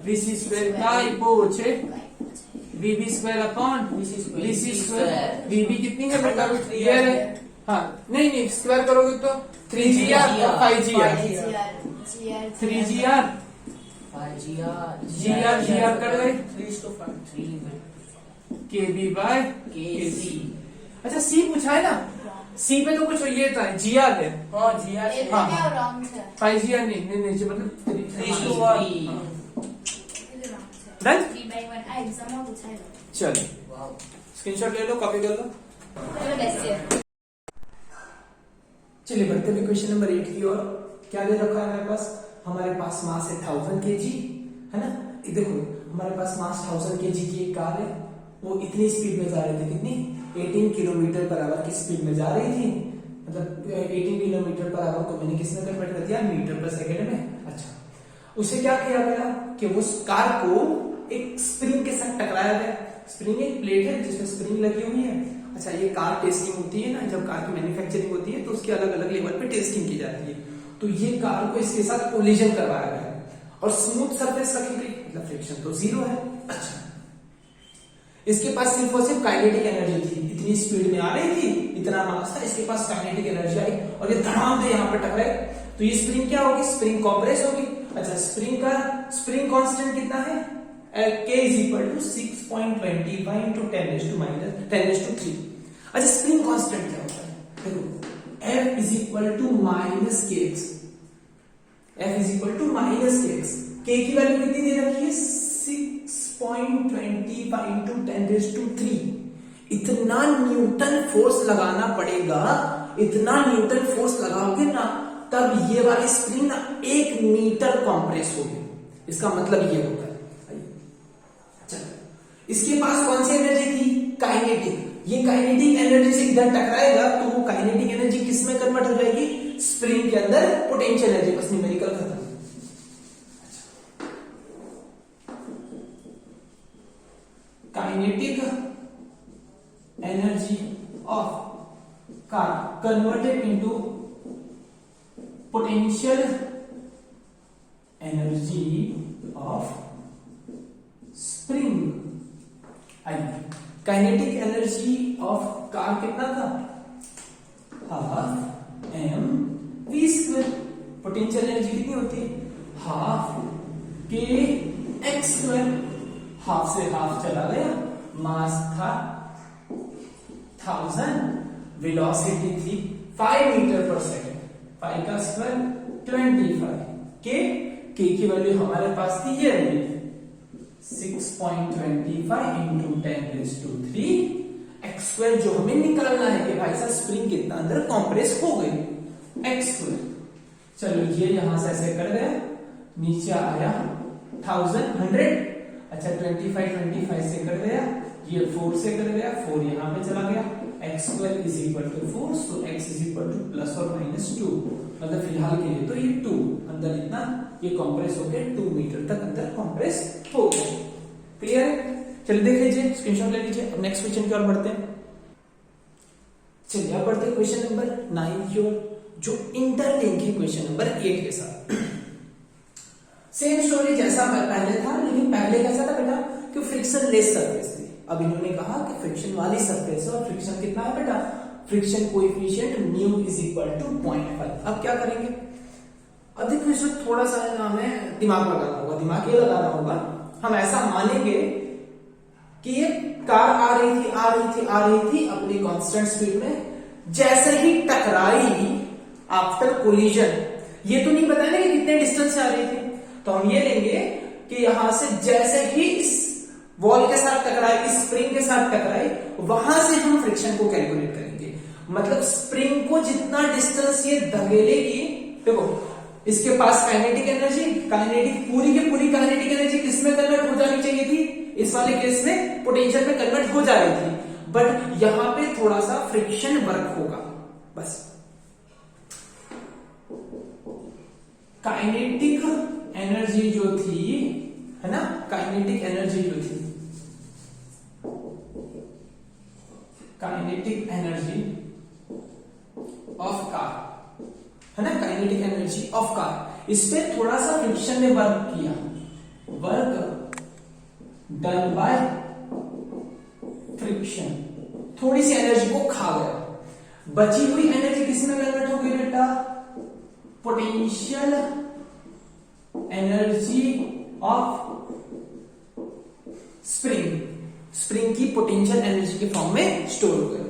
BC square का पूछे BB square upon BC square. BB कितनी है बेटा, ये है, हाँ नहीं स्क्वायर करोगे तो 3gr और 5gr, 3gr gr कर गए केबी बाय केसी। अच्छा सी पूछा है ना, सी पे तो कुछ ये था gr है, हाँ 5gr नहीं मतलब 3:1। डन। चलो स्क्रीनशॉट ले लो, कॉपी कर लो। चलिए बढ़ते हुए क्वेश्चन नंबर 8 की ओर। क्या दे रखा है हमारे पास मास है 1000 kg, है ना। देखो हमारे पास मास 1000 kg की एक कार है, वो इतनी स्पीड में जा रही थी, कितनी 18 किलोमीटर पर आवर की स्पीड में जा रही थी, मतलब 18 किलोमीटर पर आवर को मैंने किस में कन्वर्ट कर दिया, मीटर पर सेकंड में। अच्छा उसे क्या किया गया कि उस कार को एक स्प्रिंग के साथ टकराया गया। स्प्रिंग एक प्लेट है जिसमें स्प्रिंग लगी हुई है। अच्छा ये कार टेस्टिंग होती है ना, जब कार की मैन्युफैक्चरिंग होती है तो उसकी अलग अलग लेवल पे टेस्टिंग की जाती है। तो ये कार को इसके साथ कोलिजन करवाया गया और स्मूथ सरफेस रखी गई, मतलब फ्रिक्शन तो जीरो है। अच्छा इसके पास सिर्फ और सिर्फ काइनेटिक एनर्जी थी, इतनी स्पीड में आ रही थी, इतना मास था, इसके पास काइनेटिक एनर्जी आई और ये धड़ाम से यहाँ पर टकराए। तो ये स्प्रिंग क्या होगी, स्प्रिंग कॉम्प्रेस होगी। अच्छा स्प्रिंग कांस्टेंट कितना है, K is equal to 6.25 into 10⁻³ अच्छा स्प्रिंग कांस्टेंट क्या होता है, देखो F is equal to minus kx, F is equal to minus kx, K की वैल्यू कितनी दे रखी है 6.25 into 10⁻³ इतना न्यूटन फोर्स लगाना पड़ेगा, इतना न्यूटन फोर्स लगाओगे ना तब ये वाली स्प्रिंग ना 1 मीटर कॉम्प्रेस होगी। इसका मतलब ये होता है। इसके पास कौन सी एनर्जी थी, काइनेटिक। ये काइनेटिक एनर्जी से इधर टकराएगा तो वो काइनेटिक एनर्जी किस में कन्वर्ट हो जाएगी, स्प्रिंग के अंदर पोटेंशियल एनर्जी। बस न्यूमेरिकल खत्म। Kinetic energy of car converted into potential energy of spring. Kinetic energy of car कितना था, half M V square. Potential energy कितनी होती है, half K X square. Half से हाफ चला गया, मास था 1000, वेलोसिटी थी 5 मीटर पर सेकेंड, 5 का स्क्वायर 25, के की वैल्यू हमारे पास थी ये 6.25 इंटू 10⁻³ एक्स स्क्वायर, जो हमें निकालना है कि भाई साहब स्प्रिंग कितना अंदर कॉम्प्रेस हो गई, एक्स स्क्वायर। चलो ये यहां से ऐसे कर गया, नीचे आया 1000 अच्छा 25 से कर गया, ये 4 से कर गया, 4 यहां पे चला गया, X square is equal to 4, so X is equal to plus और माइनस 2, मतलब फिलहाल के लिए तो ये 2 अंदर इतना ये कंप्रेस हो गया, 2 मीटर तक अंदर कंप्रेस हो गया। क्लियर है? चलिए देख लीजिए, स्क्रीनशॉट ले लीजिए। अब नेक्स्ट क्वेश्चन की ओर बढ़ते हैं। चलिए अब बढ़ते हैं क्वेश्चन नंबर 9 की ओर, जो इंटरलिंक है क्वेश्चन नंबर 8 के साथ। सेम स्टोरी जैसा पहले था, लेकिन पहले कैसा था बेटा कि फ्रिक्शन लेस सरफेस थी। अब इन्होंने कहा कि फ्रिक्शन वाली सरफेस है और फ्रिक्शन कितना है बेटा, friction coefficient mu is equal to 0.5। अब क्या करेंगे, अब देखो इसमें थोड़ा सा है ना हमें दिमाग लगाना होगा, दिमाग ये लगाना होगा। हम ऐसा मानेंगे कि ये कार आ रही थी अपनी कांस्टेंट स्पीड में, जैसे ही टकराई आफ्टर कोलिजन, ये तो नहीं बताया ना कि कितने डिस्टेंस से आ रही थी, तो हम ये लेंगे कि यहां से जैसे ही इस वॉल के साथ टकराई, इस स्प्रिंग के साथ टकराई, वहां से हम फ्रिक्शन को कैलकुलेट करेंगे। मतलब स्प्रिंग को जितना डिस्टेंस ये धकेलेगी, देखो इसके पास काइनेटिक एनर्जी, पूरी की पूरी काइनेटिक एनर्जी किसमें कन्वर्ट हो जानी चाहिए थी, इस वाले केस में पोटेंशियल में कन्वर्ट हो जा रही थी, बट यहां पे थोड़ा सा फ्रिक्शन वर्क होगा बस। काइनेटिक एनर्जी जो थी, है ना, काइनेटिक एनर्जी जो थी, काइनेटिक एनर्जी ऑफ कार, है ना, काइनेटिक एनर्जी ऑफ कार, इस पे थोड़ा सा फ्रिक्शन ने वर्क किया, वर्क डन बाय फ्रिक्शन, थोड़ी सी एनर्जी को खा गया। बची हुई एनर्जी किसमें कन्वर्ट हो गई बेटा, पोटेंशियल एनर्जी ऑफ स्प्रिंग की पोटेंशियल एनर्जी के फॉर्म में स्टोर हो गया।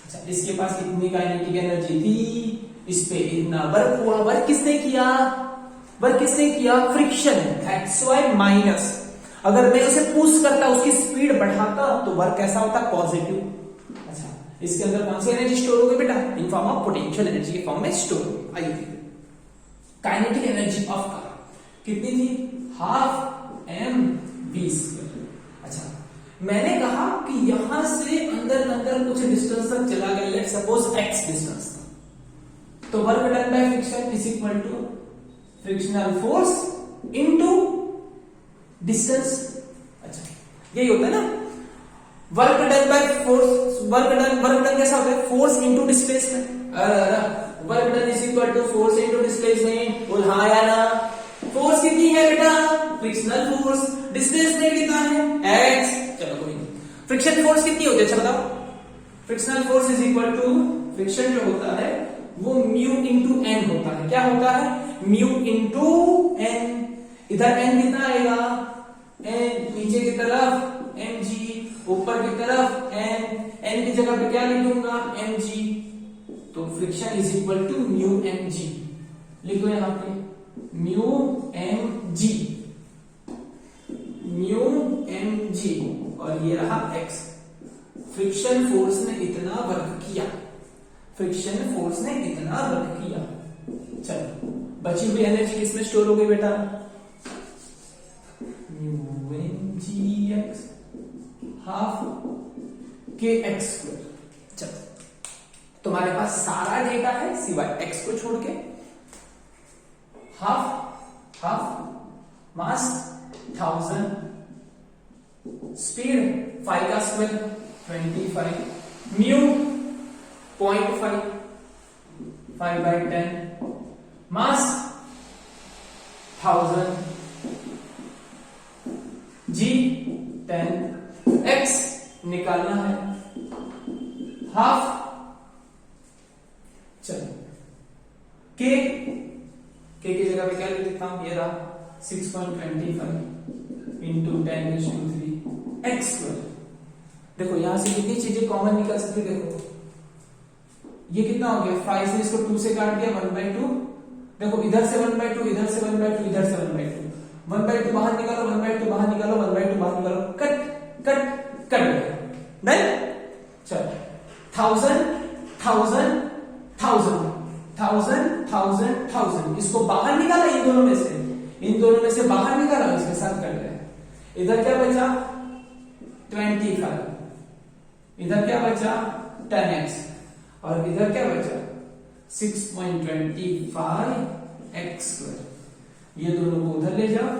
अच्छा, इसके पास इतनी काइनेटिक एनर्जी थी, इस पे इतना वर्क हुआ, वर्क किसने किया, फ्रिक्शन, दैट्स व्हाई माइनस। अगर मैं उसे पुश करता, उसकी स्पीड बढ़ाता, तो वर्क कैसा होता, पॉजिटिव। अच्छा, इसके अंदर कौन सी एनर्जी स्टोर हो गई बेटा, in form of potential energy के फॉर्म में स्टोर हो गई। आइए काइनेटिक एनर्जी ऑफ कार कितनी थी, हाफ एम वी स्क्वायर। अच्छा, मैंने कहा कि यहां से अंदर कुछ डिस्टेंस तक चला गया, लेट्स सपोज एक्स डिस्टेंस था, तो work done by friction is equal to frictional force into distance. अच्छा, यही होता है ना, work done by force, work done कैसा होता है, force into displacement. Work done is equal to force into displacement. बोल हाँ या ना, फोर्स कितनी है बेटा, फ्रिक्शनल फोर्स, डिस्प्लेसमेंट कितना है, एक्स। चलो कोई नहीं, फ्रिक्शन फोर्स कितनी होती है, अच्छा बताओ, frictional force is equal to, friction जो होता है वो म्यू इंटू एन होता है। क्या होता है, म्यू इंटू एन। इधर एन कितना आएगा, एन, नीचे की तरफ एम जी, ऊपर की तरफ एन की जगह पे क्या लिखूंगा, एम जी। तो friction is equal to mu M G, लिखो यहां पे म्यू एम जी, और ये रहा एक्स। फ्रिक्शन फोर्स ने इतना वर्क किया, चलो बची हुई एनर्जी किसमें स्टोर हो गई बेटा, mu M G X, half K X square. चलो तुम्हारे पास सारा डेटा है सिवाय एक्स को छोड़ के। हाफ मास 1000, स्पीड 5 का स्क्वायर 25, म्यू 0.5, 5/10, मास 1000, g 10, x निकालना है हाफ, चलो k की जगह पे क्या लिख देता हूं, ये रहा 6.25 इंटू 10⁻³ x स्क्वायर। देखो यहां से कितनी चीजें कॉमन निकल सकती है, देखो ये कितना हो गया 5 से इसको 2 से काट दिया 1/2, देखो इधर से 1/2, इधर से 1/2, इधर से 1/2, 1/2 बाहर निकालो, 1/2 बाहर निकालो, 1/2 बाहर निकालो, कट कट कट गया। डन। चलो 1000 1000 1000 1000 1000 1000 इसको बाहर निकाला, इन दोनों में से बाहर निकाला, इसके साथ कट गया। इधर क्या बचा 25, इधर क्या बचा 10x, और इधर क्या बचा 6.25x स्क्वायर। ये दोनों को उधर ले जाओ,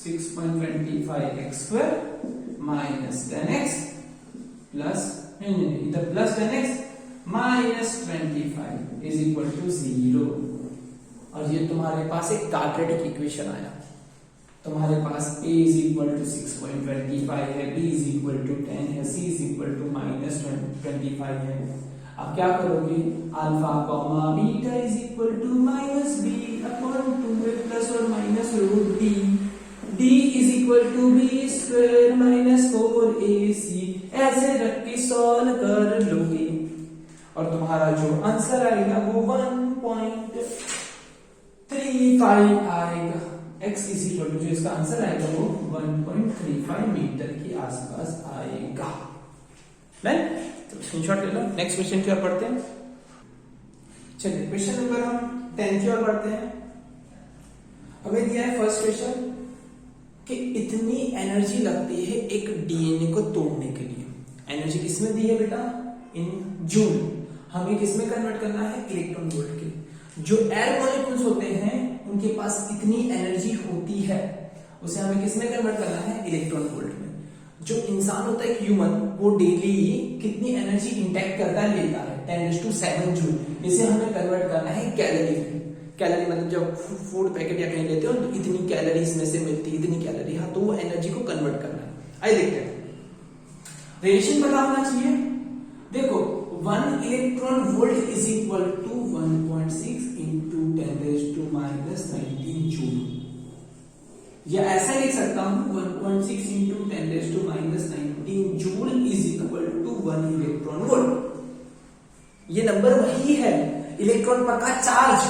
6.25x square minus 10x plus, नहीं इधर plus 10x minus 25 is equal to 0। और ये तुम्हारे पास एक क्वाड्रेटिक इक्वेशन आया। तुम्हारे पास a इज इक्वल टू 6.25 है, b इज इक्वल टू 10 है, c is equal to minus 25 है। अब क्या करोगे, alpha comma beta is equal to minus b upon 2a plus और minus root d, d is equal to b square minus 4ac, ऐसे रख के solve कर लोगे और तुम्हारा जो आंसर आएगा वो 1.35 आएगा। x इज इक्वल टू, जो इसका आंसर आएगा वो 1.35 मीटर के आसपास आएगा। तो स्क्रीनशॉट ले लो। नेक्स्ट क्वेश्चन की ओर पढ़ते हैं। चलिए क्वेश्चन नंबर हम 10 की ओर पढ़ते हैं। हमें दिया है फर्स्ट क्वेश्चन कि इतनी एनर्जी लगती है एक डीएनए को तोड़ने के लिए। एनर्जी किसमें दी है बेटा, इन जूल। हमें किसमें कन्वर्ट करना है, इलेक्ट्रॉन वोल्ट के। जो एयर मॉलिक्यूल्स होते हैं उनके पास इतनी एनर्जी होती है, उसे हमें किसमें कन्वर्ट करना है, इलेक्ट्रॉन वोल्ट में। जो इंसान होता है ह्यूमन, वो डेली कितनी एनर्जी इंटेक्ट करता है, लेता है 10⁻7 जूल। इसे हमें कन्वर्ट करना है कैलोरी में। कैलोरी मतलब जब फूड पैकेट या कहीं लेते हो तो इतनी कैलोरीज में से मिलती है, इतनी कैलोरी। हाँ, तो वो एनर्जी को कन्वर्ट करना है। आइए देखते हैं। रेडिएशन पता होना चाहिए। देखो 1 electron volt is equal to 1.6 into 10⁻⁻19 joule. या ऐसा लिख सकता हूं 1.6 into 10⁻⁻19 joule is equal to 1 electron volt. ये नंबर वही है इलेक्ट्रॉन पर का चार्ज,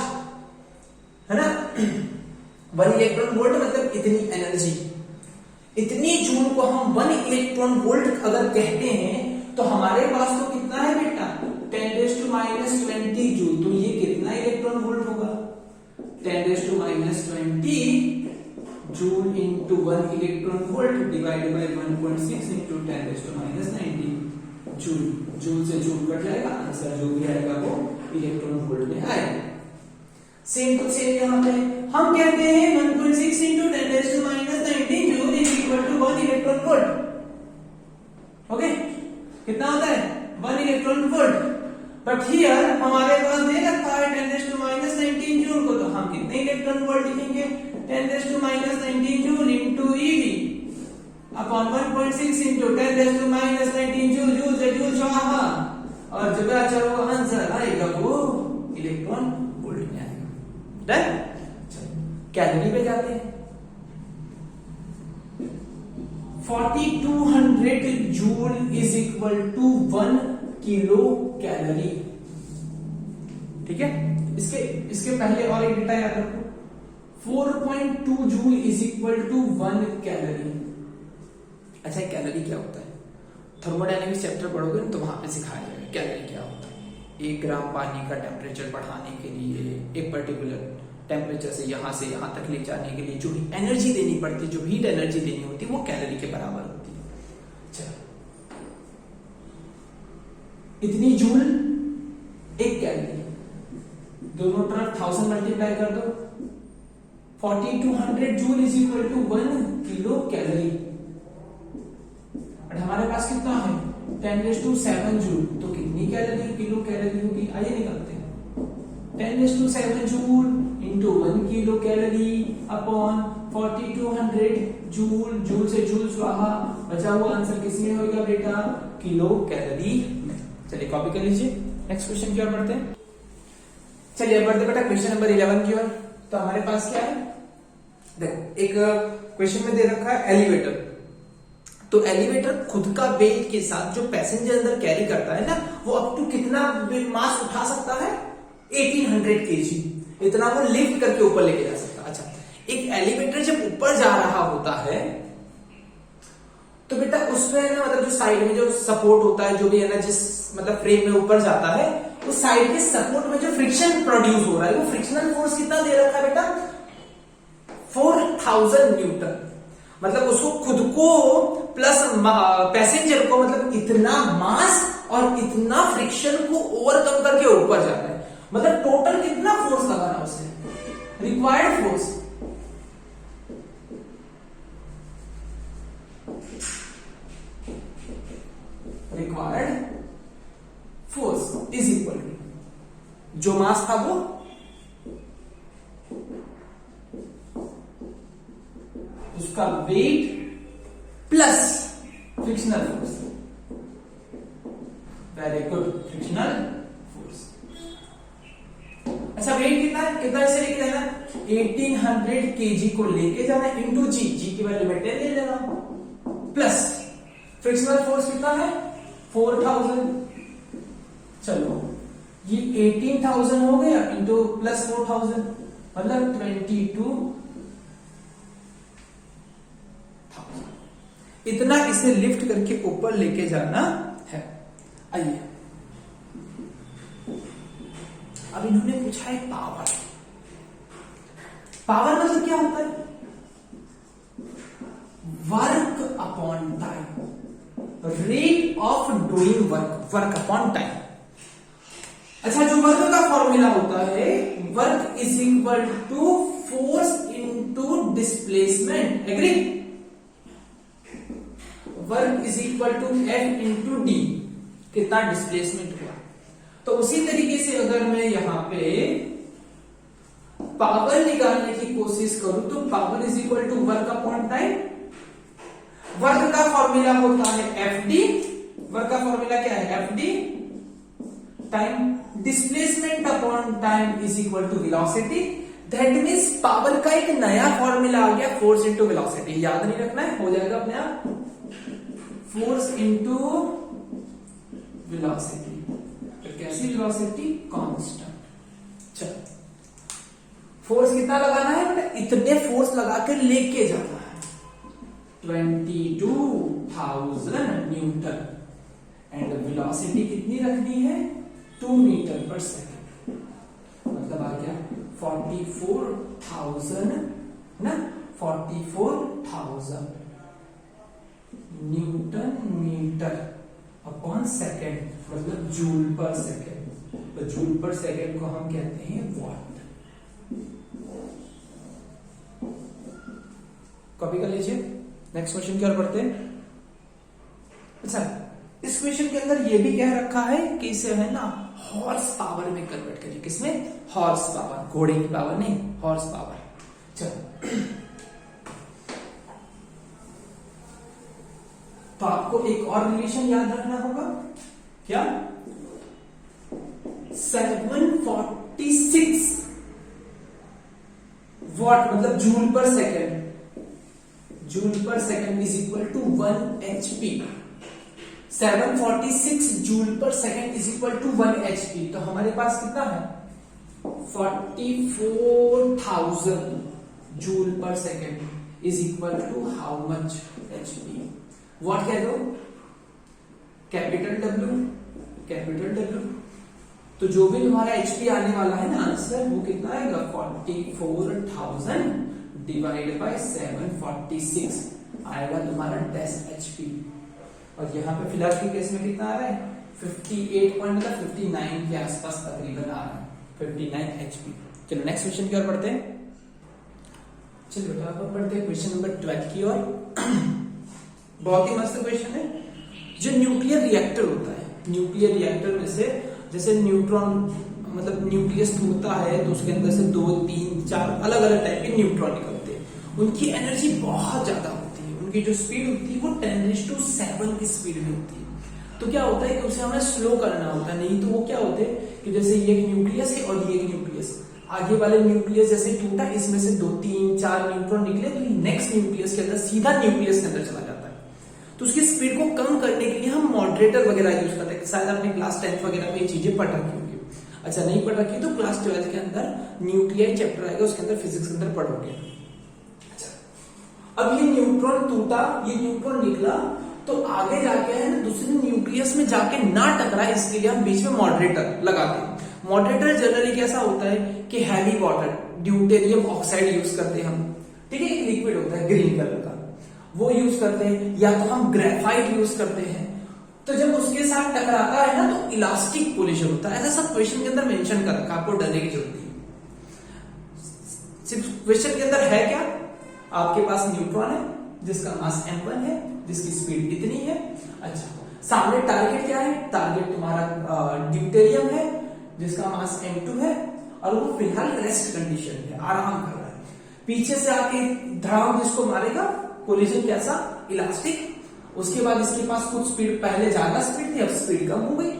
है ना। 1 इलेक्ट्रॉन वोल्ट मतलब इतनी एनर्जी। इतनी जूल को हम 1 इलेक्ट्रॉन वोल्ट अगर कहते हैं तो हमारे पास तो कितना है बेटा 10⁻20 जूल। तो ये कितना इलेक्ट्रॉन वोल्ट होगा, 10⁻20 joule into 1 electron volt divided by 1.6 into 10⁻19 joule. Joule से जूल कट जाएगा, आंसर जो भी आएगा वो इलेक्ट्रॉन वोल्ट में आएगा। सेम टू सेम यहां पे हम कहते हैं 1.6 into 10⁻19 joule is equal to 1 electron volt. Okay, कितना होता है 1 इलेक्ट्रॉन वोल्ट। बट हियर हमारे पास दे रखा है 10⁻19 जूल को, तो हम कितने इलेक्ट्रॉन वोल्ट लिखेंगे 10⁻19 joule into EV upon 1.6 into 10⁻19 joule. Joule से जूल स्वाहा, और जब वो आंसर आएगा वो इलेक्ट्रॉन वोल्ट में आएगा। डन। कैलोरी पे जाते हैं। 4200 joule is equal to 1 kilo calorie. ठीक है, इसके पहले और एक डेटा याद रखो, 4.2 joule is equal to 1 calorie. अच्छा, कैलोरी क्या होता है, थर्मोडायनेमिक्स चैप्टर पढ़ोगे तो वहां पे सिखाया जाएगा कैलोरी क्या होता है। 1 ग्राम पानी का टेम्परेचर बढ़ाने के लिए, एक पर्टिकुलर टेम्परेचर से यहां तक ले जाने के लिए जो एनर्जी देनी पड़ती है, जो हीट एनर्जी देनी होती है, वो कैलोरी के बराबर होती है। चलो, इतनी जूल एक कैलोरी, दोनों तरफ 1000 मल्टीप्लाई कर दो, 4200 joule is equal to 1 kilo calorie. और हमारे पास कितना है 10⁻7 जूल, तो कितनी कैलोरी किलो कैलोरी होगी, आइए निकालते हैं। 10⁷ joule into 1 kilo calorie upon 4200 joule, joule से जूल स्वाहा, बचा हुआ आंसर किसमें होगा बेटा, किलो कैलोरी में। चलिए कॉपी कर लीजिए, नेक्स्ट क्वेश्चन की ओर बढ़ते हैं। चलिए बढ़ते बेटा क्वेश्चन नंबर 11 की ओर। तो हमारे पास क्या है, देखो एक क्वेश्चन में दे रखा है एलिवेटर। तो एलिवेटर खुद का वेट के साथ जो पैसेंजर अंदर कैरी करता है ना, वो अप टू कितना मास उठा सकता है, 1800 kg, इतना वो लिफ्ट करके ऊपर लेके जा सकता है। अच्छा, एक एलिवेटर जब ऊपर जा रहा होता है तो बेटा उसमें ना मतलब जो साइड में जो सपोर्ट होता है, जो भी है ना, जिस मतलब फ्रेम में ऊपर जाता है, उस साइड के सपोर्ट में जो फ्रिक्शन प्रोड्यूस हो रहा है, वो फ्रिक्शनल फोर्स कितना दे रखा है बेटा, 4000 न्यूटन। मतलब उसको खुद को प्लस पैसेंजर को मतलब इतना मास और इतना फ्रिक्शन को ओवरकम करके ऊपर जाना है। मतलब टोटल कितना फोर्स लगाना उसे, required force is equal to जो मास था वो उसका weight plus frictional force. Very good, frictional force. अच्छा, वेट कितना ऐसे लेके जाना, 1800 kg को लेके जाना इंटू जी, जी की वैल्यू में 10 ले लेना, प्लस फ्रिक्शनल फोर्स कितना है 4000। चलो ये 18,000 हो गया इंटू प्लस 4000 मतलब 22,000। इतना इसे लिफ्ट करके ऊपर लेके जाना है। आइए अब इन्होंने पूछा है पावर। पावर मतलब क्या होता है, work upon time, rate of doing work, work upon time. अच्छा, जो वर्क का फॉर्मूला होता है, work is equal to force into displacement, agree. Work is equal to F into D, कितना डिस्प्लेसमेंट हुआ। तो उसी तरीके से अगर मैं यहां पे पावर निकालने की कोशिश करूं तो power is equal to work upon time. Work का फॉर्मूला होता है एफ डी, वर्क का फॉर्मूला क्या है F D time displacement upon time is equal to velocity. That means power का एक नया फॉर्मूला आ गया, फोर्स इंटू वेलोसिटी। याद नहीं रखना है, हो जाएगा अपने आप, फोर्स इंटू वेलोसिटी। तो कैसी वेलोसिटी, कांस्टेंट। चलो, फोर्स कितना लगाना है बेटा, इतने फोर्स लगा के लेके जाना है 22,000 न्यूटन। एंड वेलोसिटी कितनी रखनी है 2 मीटर पर सेकेंड, मतलब आ गया 44,000 ना, 44,000 न्यूटन मीटर अपॉन सेकेंड, मतलब जूल पर सेकेंड। तो जूल पर सेकेंड को हम कहते हैं वॉट। कॉपी कर लीजिए, नेक्स्ट क्वेश्चन की ओर बढ़ते हैं। अच्छा, इस क्वेश्चन के अंदर ये भी कह रखा है कि इसे है ना हॉर्स पावर में कन्वर्ट करिए। किसमें, हॉर्स पावर, घोड़े की पावर नहीं, हॉर्स पावर। चलो, तो आपको एक और रिलेशन याद रखना होगा, क्या, 746 वॉट मतलब joule per second, joule per second is equal to 1 HP। 746 joule per second is equal to 1 HP। तो हमारे पास कितना है 44,000 joule per second is equal to how much HP। What कह दो, कैपिटल W, कैपिटल W। तो जो भी तुम्हारा HP आने वाला है ना आंसर, वो कितना आएगा 44,000 डिवाइड बाय 746 आएगा तुम्हारा 10 HP। और यहाँ पे फिलहाल के केस में कितना आ रहा है 58 मतलब 59 के आसपास तकरीबन आ रहा है 59 HP। चलो नेक्स्ट क्वेश्चन की ओर बढ़ते हैं। चलो बेटा अब बढ़ते हैं क्वेश्चन नंबर 12 की ओर। बहुत ही मस्त क्वेश्चन है। जो न्यूक्लियर रिएक्टर होता है, न्यूक्लियर रिएक्टर में से जैसे न्यूट्रॉन मतलब न्यूक्लियस टूटता है तो उसके अंदर से 2, 3, 4 अलग अलग टाइप के न्यूट्रॉन निकलते हैं। उनकी एनर्जी बहुत ज्यादा होती है, उनकी जो स्पीड होती है वो 10⁻⁷ की स्पीड में होती है। तो क्या होता है कि उसे हमें स्लो करना होता है, नहीं तो वो क्या होते हैं कि जैसे ये एक न्यूक्लियस है और ये एक न्यूक्लियस, आगे वाले न्यूक्लियस जैसे टूटा, इसमें से 2, 3, 4 न्यूट्रॉन निकले तो नेक्स्ट न्यूक्लियस के अंदर सीधा न्यूक्लियस के अंदर चला जाता है। तो उसकी स्पीड को कम करने के लिए हम मॉडरेटर वगैरह यूज करते हैं। शायद आपने क्लास 10th वगैरह में ये चीजें पढ़ रखी होगी। अच्छा नहीं पढ़ रखी तो क्लास 12th के अंदर न्यूक्लियाई चैप्टर आएगा, उसके अंदर फिजिक्स के अंदर पढ़ोगे। अच्छा अब ये न्यूट्रॉन टूटा, ये न्यूट्रॉन निकला, तो आगे जाके है ना दूसरे न्यूक्लियस में जाके ना टकराए इसके लिए हम बीच में मॉडरेटर लगाते हैं। मॉडरेटर जनरली कैसा होता है कि heavy water deuterium oxide use करते हैं हम, ठीक है, एक लिक्विड होता है ग्रीन कलर का, वो यूज करते हैं, या तो हम ग्रेफाइट यूज करते हैं। तो जब उसके साथ टकराता है ना तो इलास्टिक कोलिजन होता है। ऐसा सब क्वेश्चन के अंदर मेंशन कर रखा, आपको डरने की जरूरत नहीं। सिर्फ क्वेश्चन के अंदर है क्या, आपके पास न्यूट्रॉन है जिसका मास m1 है, जिसकी स्पीड इतनी है। अच्छा सामने टारगेट क्या है, टारगेट तुम्हारा ड्यूटेरियम है जिसका मास m2 है और वो फिलहाल रेस्ट कंडीशन है, आराम कर रहा है। पीछे से आके धड़ाम जिसको मारेगा, कोलिजन कैसा, इलास्टिक। उसके बाद इसके पास कुछ स्पीड, पहले ज्यादा स्पीड थी अब स्पीड कम हो गई,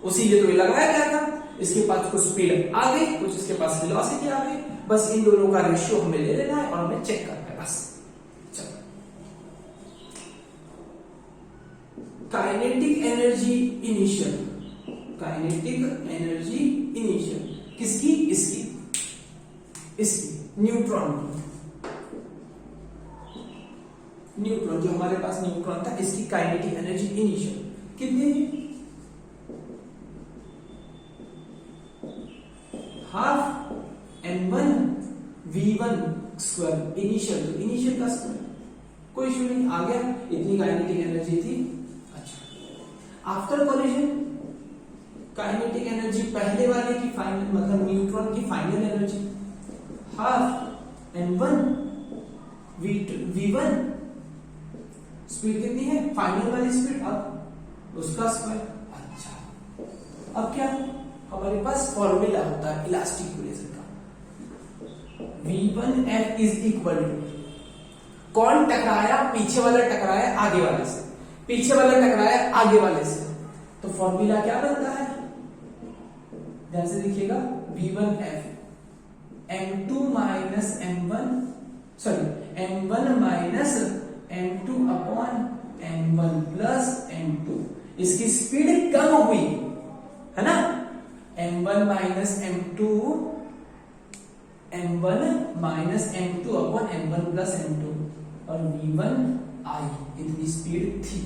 उसीलिए तो ये लगाया गया था। इसके पास कुछ स्पीड आ गई, कुछ इसके पास वेलोसिटी आ गई, बस इन दोनों का रेशियो हमें ले लेना है और हमें चेक करना है बस। Kinetic energy initial, kinetic energy initial किसकी, इसकी न्यूट्रॉन की। न्यूट्रॉन जो हमारे पास न्यूट्रॉन था, इसकी काइनेटिक एनर्जी इनिशियल कितनी है, half m1 v1 square initial, तो इनिशियल का स्क्वायर, कोई इशू नहीं, आ गया, इतनी काइनेटिक एनर्जी थी। अच्छा आफ्टर कोलिजन काइनेटिक एनर्जी पहले वाले की फाइनल, मतलब न्यूट्रॉन की final energy, half m1 v1 speed कितनी है, फाइनल वाली स्पीड, अब उसका स्क्वायर। अच्छा अब क्या, हमारे पास फॉर्मूला होता है इलास्टिक कोलिजन का, v1f इज इक्वल टू, कौन टकराया, पीछे वाला टकराया आगे वाले से, पीछे वाला टकराया आगे वाले से, तो फॉर्मूला क्या बनता है, ध्यान से देखिएगा, v1f m2 minus m1, sorry m1 minus m2 upon m1 plus m2, इसकी स्पीड कम हुई है ना, m1 minus m2, m1 minus m2 upon m1 plus m2, और v1 आई इतनी स्पीड थी।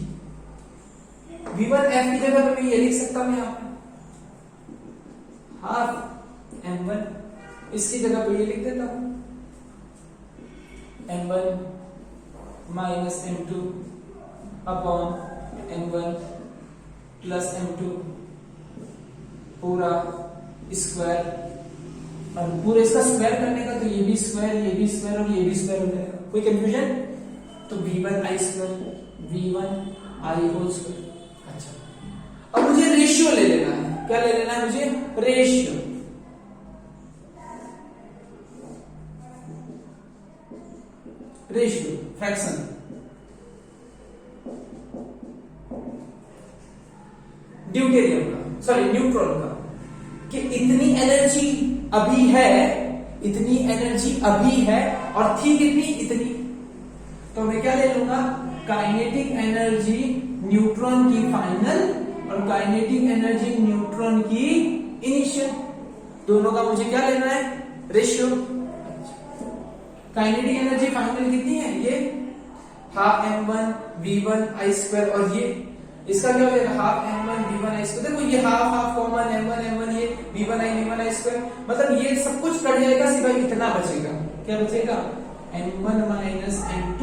v1f की जगह पे ये लिख सकता हूं यहां पे, हाफ m1, इसकी जगह पे ये लिख देता हूं m1 minus m2 upon m1 plus m2 पूरा स्क्वायर, और पूरे इसका स्क्वायर करने का तो ये भी स्क्वायर, ये भी स्क्वायर और ये भी स्क्वायर हो जाएगा, कोई कंफ्यूजन, तो v1 आई स्क्वायर, v1 आई होल स्क्वायर। अच्छा अब मुझे रेशियो ले लेना है, क्या ले लेना है मुझे, रेशियो, रेशियो फ्रैक्शन, ड्यूटेरियम का, सॉरी न्यूट्रॉन का, कि इतनी एनर्जी अभी है, इतनी एनर्जी अभी है और थी कितनी, इतनी, तो मैं क्या ले लूंगा, काइनेटिक एनर्जी न्यूट्रॉन की फाइनल और काइनेटिक एनर्जी न्यूट्रॉन की इनिशियल, दोनों का मुझे क्या लेना है, रेशियो। काइनेटिक एनर्जी फाइनल कितनी है, ये हाफ m1 v1 आई स्क्वायर, और ये इसका क्या हो जाएगा, हाफ m1 v1 आई स्क्वायर, देखो ये हाफ हाफ कॉमन, m1 ये v1 आई स्क्वायर, मतलब ये सब कुछ कट जाएगा, सिर्फ इतना बचेगा, क्या बचेगा, m1 minus m2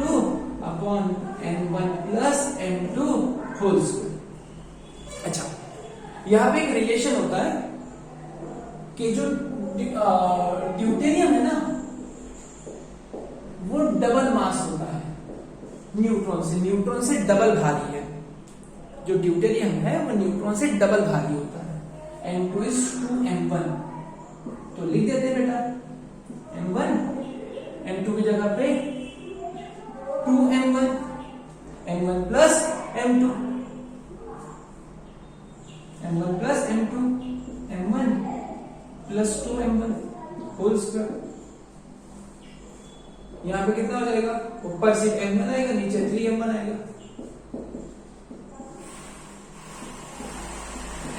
upon m1 plus m2 whole square. अच्छा यहां पे एक रिलेशन होता है कि जो ड्यूटेरियम है ना वो डबल मास होता है न्यूट्रॉन से डबल भारी है, जो ड्यूटेरियम है वो न्यूट्रॉन से डबल भारी होता है। m2 is 2m1, तो लिख देते बेटा m1, m2 की जगह पे 2m1, m1 plus m2, m1 plus m2, m1 plus 2m1 whole square. यहां पे कितना हो जाएगा, ऊपर से m1 आएगा, नीचे 3m1 आएगा,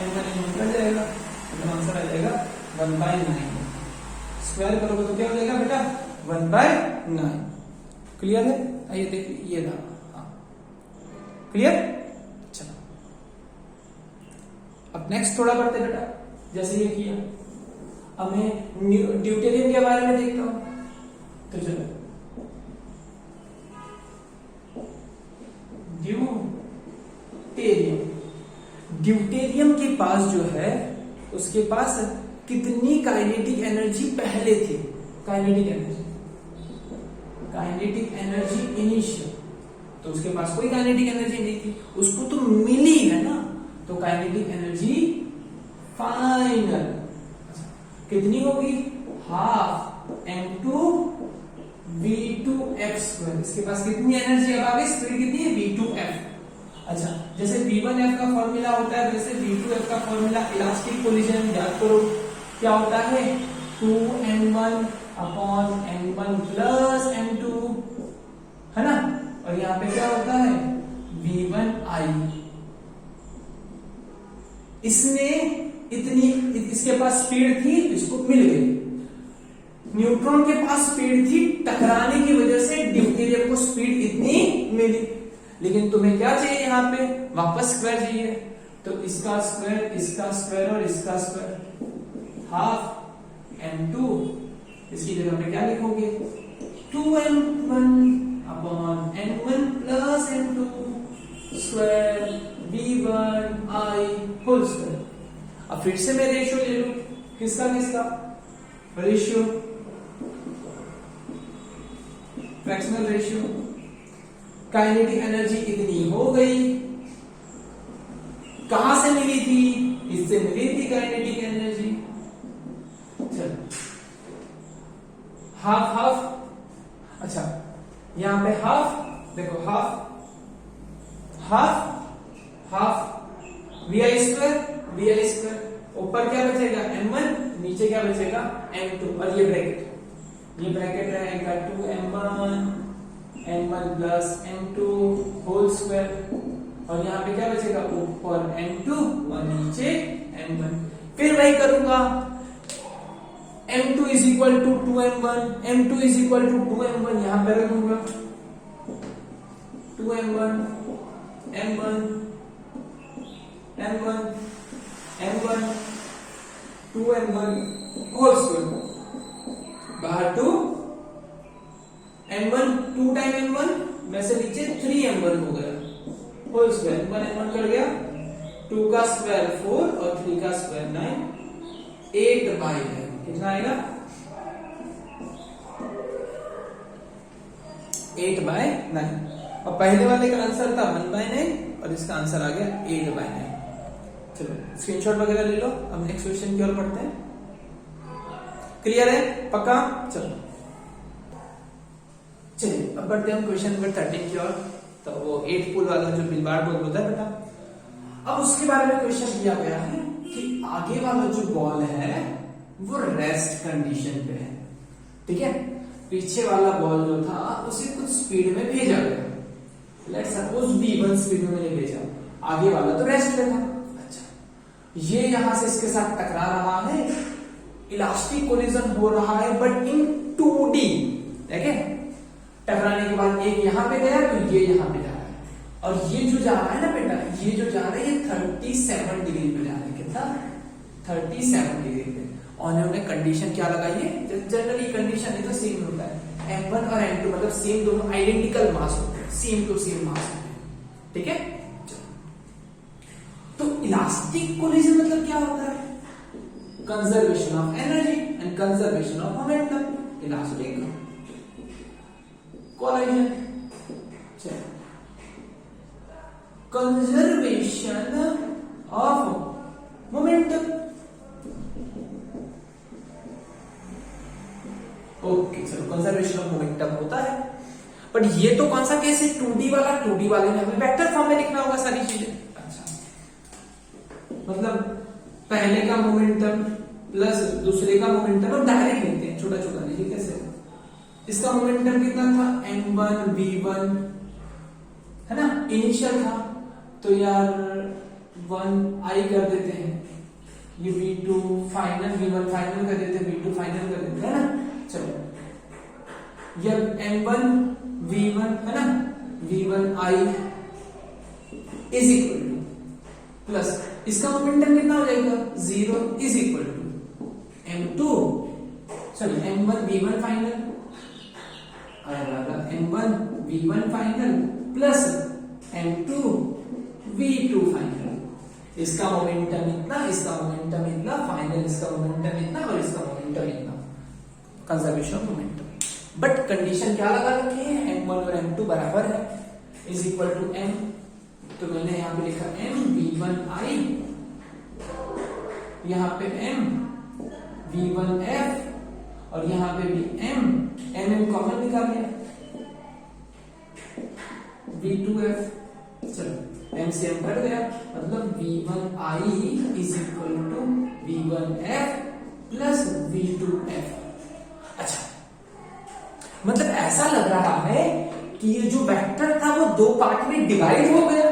m1 कट जाएगा, तो आंसर आ जाएगा 1/9। स्क्वायर करोगे तो क्या हो जाएगा बेटा 1/9। क्लियर है? आइए देखिए ये था, हाँ क्लियर। चलो अब नेक्स्ट थोड़ा पढ़ते बेटा, जैसे ये किया, अब मैं ड्यूटेरियम के बारे में देखता हूं, तो चलो ड्यूटेरियम के पास जो है, उसके पास कितनी काइनेटिक एनर्जी पहले थी, काइनेटिक एनर्जी इनिशियल, तो उसके पास कोई काइनेटिक एनर्जी नहीं थी, उसको तो मिली है ना, तो काइनेटिक एनर्जी फाइनल कितनी होगी, हाफ m2 v2f²। इसके पास कितनी एनर्जी अब आ गई, स्पीड कितनी है v2f। अच्छा, जैसे v1f का फॉर्मूला होता है, वैसे v2f का फॉर्मूला इलास्टिक कोलिजन याद करो, क्या होता है 2m1/m1 प्लस m2, है ना, और यहाँ पे क्या होता है v1i। इसने इसके पास स्पीड थी, इसको मिल गई। न्यूट्रॉन के पास स्पीड थी, टकराने की वजह से ड्यूटेरियम को स्पीड इतनी मिली, लेकिन तुम्हें क्या चाहिए, यहाँ पे वापस स्क्वायर चाहिए, तो इसका स्क्वायर, इसका स्क्वायर और इसका स्क्वायर, हाफ m2, इसकी जगह पे क्या लिखोगे 2m1/m1 plus m2 square v1i whole square. अब फिर से मैं रेशियो ले लूं, किसका ratio, fractional ratio. Kinetic energy इतनी हो गई, कहां से मिली थी, इससे मिली थी काइनेटिक एनर्जी। चलो हाफ, अच्छा यहां पे हाफ देखो, हाफ vi², ऊपर क्या बचेगा m1, नीचे क्या बचेगा m2, और ये ब्रैकेट रहेगा 2m1 plus m2 whole square, और यहाँ पे क्या बचेगा, ऊपर m2 और नीचे m1। फिर वही करूंगा, m2 is equal to 2m1, यहाँ पे रखूंगा 2m1 2m1 होल स्क्वायर, बाहर 2m1 2 टाइम m1 में से नीचे 3m1 हो गया होल स्क्वायर, m1 कर गया, 2 का स्क्वायर 4 और 3 का स्क्वायर 9, 8/9 कितना आएगा 8/9। और पहले वाले का आंसर था 1/9 और इसका आंसर आ गया 8/9। चलो स्क्रीनशॉट वगैरह ले लो, अब नेक्स्ट क्वेश्चन की ओर पढ़ते हैं। क्लियर है, पक्का? चलो चलिए अब बढ़ते हैं हम क्वेश्चन नंबर 13 की ओर। तो वो 8 पुल वाला जो बिलबार पुल होता है बेटा, अब उसके बारे में क्वेश्चन दिया गया है कि आगे वाला जो बॉल है वो रेस्ट कंडीशन पे है, ठीक है, पीछे वाला बॉल जो था उसे कुछ स्पीड में भेजा गया, लेट्स सपोज v1 स्पीड में मैंने भेजा, आगे वाला तो रेस्ट पे था। अच्छा, ये यहां से इसके साथ टकरा रहा है, इलास्टिक कोलिजन हो रहा है बट इन 2D, देखें टकराने के बाद एक यहां पे गया तो ये यहां पे जा रहा है, और ये जो जा रहा है ना बेटा, ये जो जा रहा है ये 37 डिग्री पे जा रहा है, कितना 37 डिग्री पे। और उन्होंने कंडीशन क्या लगाई है, जनरली कंडीशन है तो सेम होता है, m1 और m2 मतलब सेम, दोनों आइडेंटिकल मास होते हैं, सेम टू सेम मास होते हैं, ठीक है। तो इलास्टिक कोलिजन मतलब क्या होता है, conservation of energy and conservation of momentum, elastic collision, conservation of momentum, okay चलो, कंजर्वेशन ऑफ मोमेंटम होता है। बट ये तो कौन सा केस है, 2D वाला। 2D वाले में हमें वेक्टर फॉर्म में लिखना होगा सारी चीजें। अच्छा, मतलब पहले का मोमेंटम प्लस दूसरे का मोमेंटम हम डायरेक्ट लिखते हैं, छोटा छोटा नहीं। कैसे, इसका मोमेंटम कितना था, m1 v1 है ना, इनिशियल था, तो यार 1 i कर देते हैं, ये v2 फाइनल, v1 फाइनल कर देते हैं, v2 फाइनल कर देते हैं, है ना। चलो, ये m1 v1 है ना, v1 i is equal to plus इसका मोमेंटम कितना हो जाएगा, 0 is equal to m2 sorry m1 v1 final m1 v1 final plus m2 v2 final. इसका मोमेंटम इतना, इसका मोमेंटम इतना, फाइनल इसका मोमेंटम इतना और इसका मोमेंटम इतना, conservation of momentum. But condition क्या लगा रखी है, m1 और m2 बराबर है, इज इक्वल टू m, तो मैंने यहां पे लिखा m v1i, यहां पे m v1f और यहां पे भी m कॉमन निकाल लिया, v2f। चलो m से m कट गया, मतलब v1i is equal to v1f plus v2f। अच्छा, मतलब ऐसा लग रहा है कि ये जो वेक्टर था वो दो पार्ट में डिवाइड हो गया,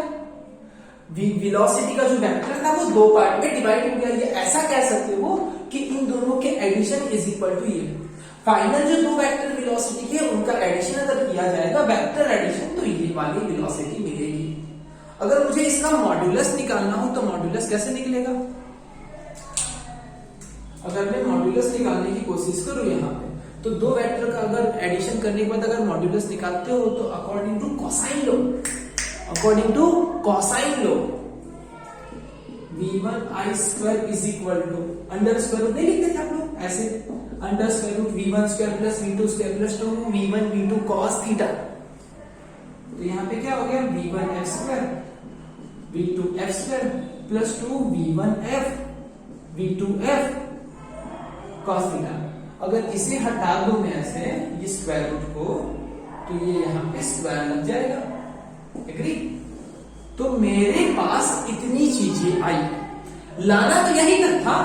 वेलोसिटी का जो वेक्टर था वो दो पार्ट में डिवाइड हो गया। ये ऐसा कह सकते हो कि इन दोनों के एडिशन इज इक्वल टू ये फाइनल जो दो वेक्टर वेलोसिटी के उनका एडिशन अगर किया जाएगा, वेक्टर एडिशन, तो ये वाली वेलोसिटी मिलेगी। अगर मुझे इसका मॉड्यूलस निकालना हो तो मॉड्यूलस कैसे निकलेगा, अगर मैं मॉड्यूलस निकालने की कोशिश करूं यहाँ पे, तो दो वेक्टर का अगर एडिशन करने के बाद अगर मॉड्यूलस निकालते हो तो अकॉर्डिंग टू कोसाइन लो, अकॉर्डिंग टू कोसाइन लो, v1i square is equal to under square root नहीं लिखते थे आप लोग ऐसे, under square root v1 square plus v2 square plus 2 v1 v2 cos theta. तो यहाँ पे क्या हो गया, v1f square v2f square plus 2 v1f v2f cos theta. अगर इसे हटा दो मैं ऐसे ये स्क्वायर रूट को, तो ये यहाँ पे स्क्वायर लग जाएगा, एग्री। तो मेरे पास इतनी चीजें आई, लाना तो यही तक था,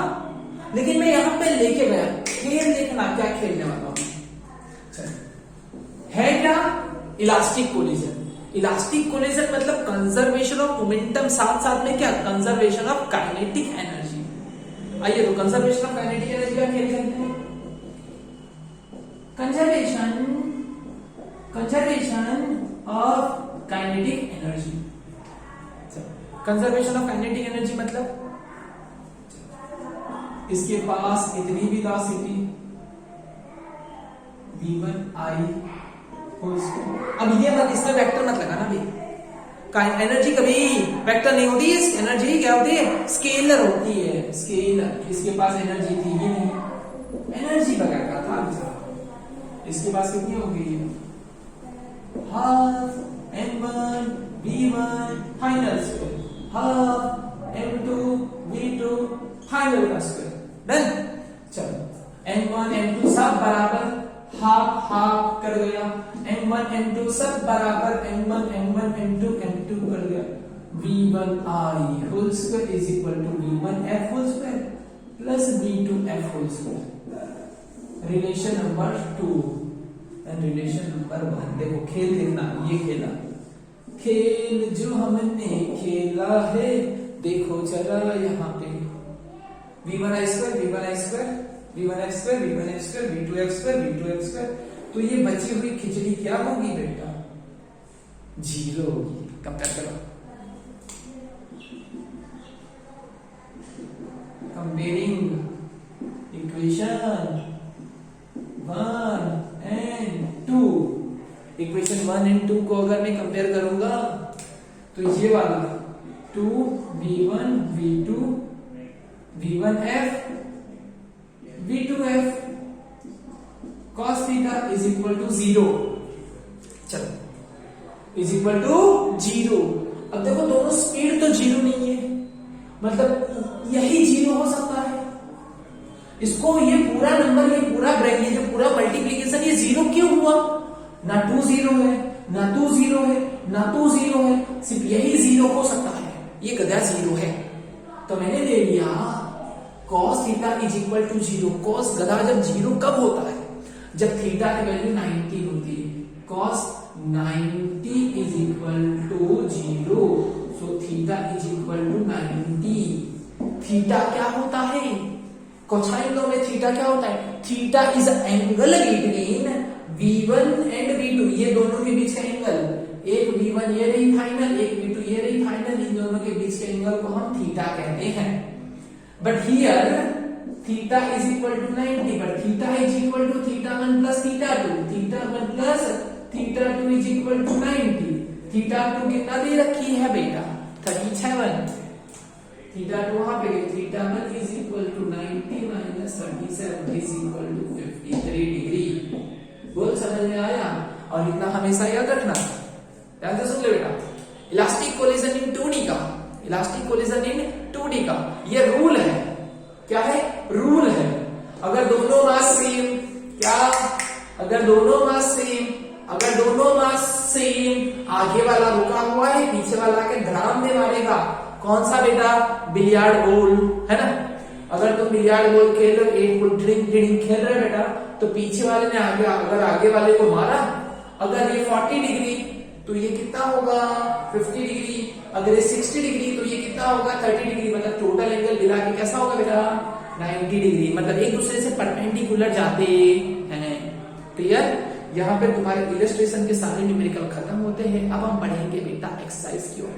लेकिन मैं यहां पे लेके गया। खेल देखना क्या खेलने वाला हूं, है क्या, इलास्टिक कोलिजन। इलास्टिक कोलिजन मतलब कंजर्वेशन ऑफ मोमेंटम, साथ साथ में क्या, कंजर्वेशन ऑफ काइनेटिक एनर्जी। आइए तो कंजर्वेशन ऑफ काइनेटिक एनर्जी का खेल खेलते हैं। Conservation of kinetic energy. Conservation of kinetic energy मतलब इसके पास इतनी वेलोसिटी v1i होल स्क्वायर। अब ये मत, इसमें वेक्टर मत लगाना भाई, एनर्जी कभी वेक्टर नहीं होती है, एनर्जी क्या होती है, स्केलर होती है, स्केलर। इसके पास एनर्जी थी ही नहीं, एनर्जी वगैरह का था, इसके पास कितनी होगी, half m1 v1 final square, half m2 v2 final का स्क्वायर, डन। चलो m1 m2 सब बराबर, हाफ हाफ कर गया, m1 m2 सब बराबर, m1 m1 m2 m2 कर गया, v1i whole square is equal to v1f whole square plus v2f whole square. Relation number 2 and relation number 1। देखो खेल देखना, ये खेला खेल जो हमने खेला है, देखो जरा यहाँ पे v1i square v1i square v1f square v1f square v2f square v2f square. तो ये बची हुई खिचड़ी क्या होगी बेटा, 0 होगी। कंपेयर करो, comparing equation 1 and 2। Equation 1 and 2 को अगर मैं कंपेयर करूंगा तो ये वाला 2v1 v2 v1f v2f cos theta is equal to 0। चलो, इज इक्वल टू 0। अब देखो दोनों स्पीड तो 0 नहीं है, मतलब यही 0 हो सकता है, इसको ये पूरा नंबर, ये पूरा ब्रैकेट, ये जो पूरा मल्टीप्लीकेशन, ये जीरो क्यों हुआ? ना 2 जीरो है, ना 2 जीरो है, ना 2 जीरो है, सिर्फ यही जीरो हो सकता है, ये गधा जीरो है। तो मैंने ले लिया cos theta is equal to zero. cos गधा जब जीरो कब होता है? जब थीटा की वैल्यू 90 होती है। cos 90 is equal to zero, so theta is equal to 90। Theta क्या होता है? कोसाइन में थीटा क्या होता है? Theta is angle between V1 and V2, ये दोनों के बीच का एंगल। एक V1 ये रही फाइनल, एक V2 ये रही फाइनल, इन दोनों के बीच के एंगल को हम थीटा कहते हैं। But here theta is equal to 90, but theta is equal to theta 1 plus theta 2, theta 1 plus theta 2 is equal to 90। Theta 2 कितना दे रखी है बेटा? 37। थीटा 2 वहां पे, theta 1 is equal to 90 minus 37 is equal to 53 degree. बोल समझ में आया? और इतना हमेशा याद रखना, ध्यान से सुन ले बेटा। इलास्टिक कोलिजन इन 2D का, इलास्टिक कोलिजन इन 2D का ये रूल है। क्या है? रूल है। अगर दोनों मास सेम, क्या? अगर दोनों मास सेम, अगर दोनों मास सेम, आगे वाला रुका हुआ है, पीछे वाला आके धड़ाम दे मारेगा। कौन सा बेटा? बिलियार्ड बॉल, है ना? अगर तुम बिलियार्ड बॉल खेल रहे हो, एक फुट ड्रिंक खेल रहे हो बेटा, तो पीछे वाले ने आगे, अगर आगे वाले को मारा, अगर ये 40 डिग्री तो ये कितना होगा? 50 डिग्री। अगर ये 60 डिग्री तो ये कितना होगा? 30 डिग्री। मतलब टोटल एंगल मिला के कैसा होगा बेटा? 90 डिग्री। मतलब एक दूसरे से परपेंडिकुलर जाते हैं। क्लियर? यहाँ पे तुम्हारे इलस्ट्रेशन के सारे न्यूमेरिकल खत्म होते हैं। अब हम पढ़ेंगे बेटा एक्सरसाइज की ओर।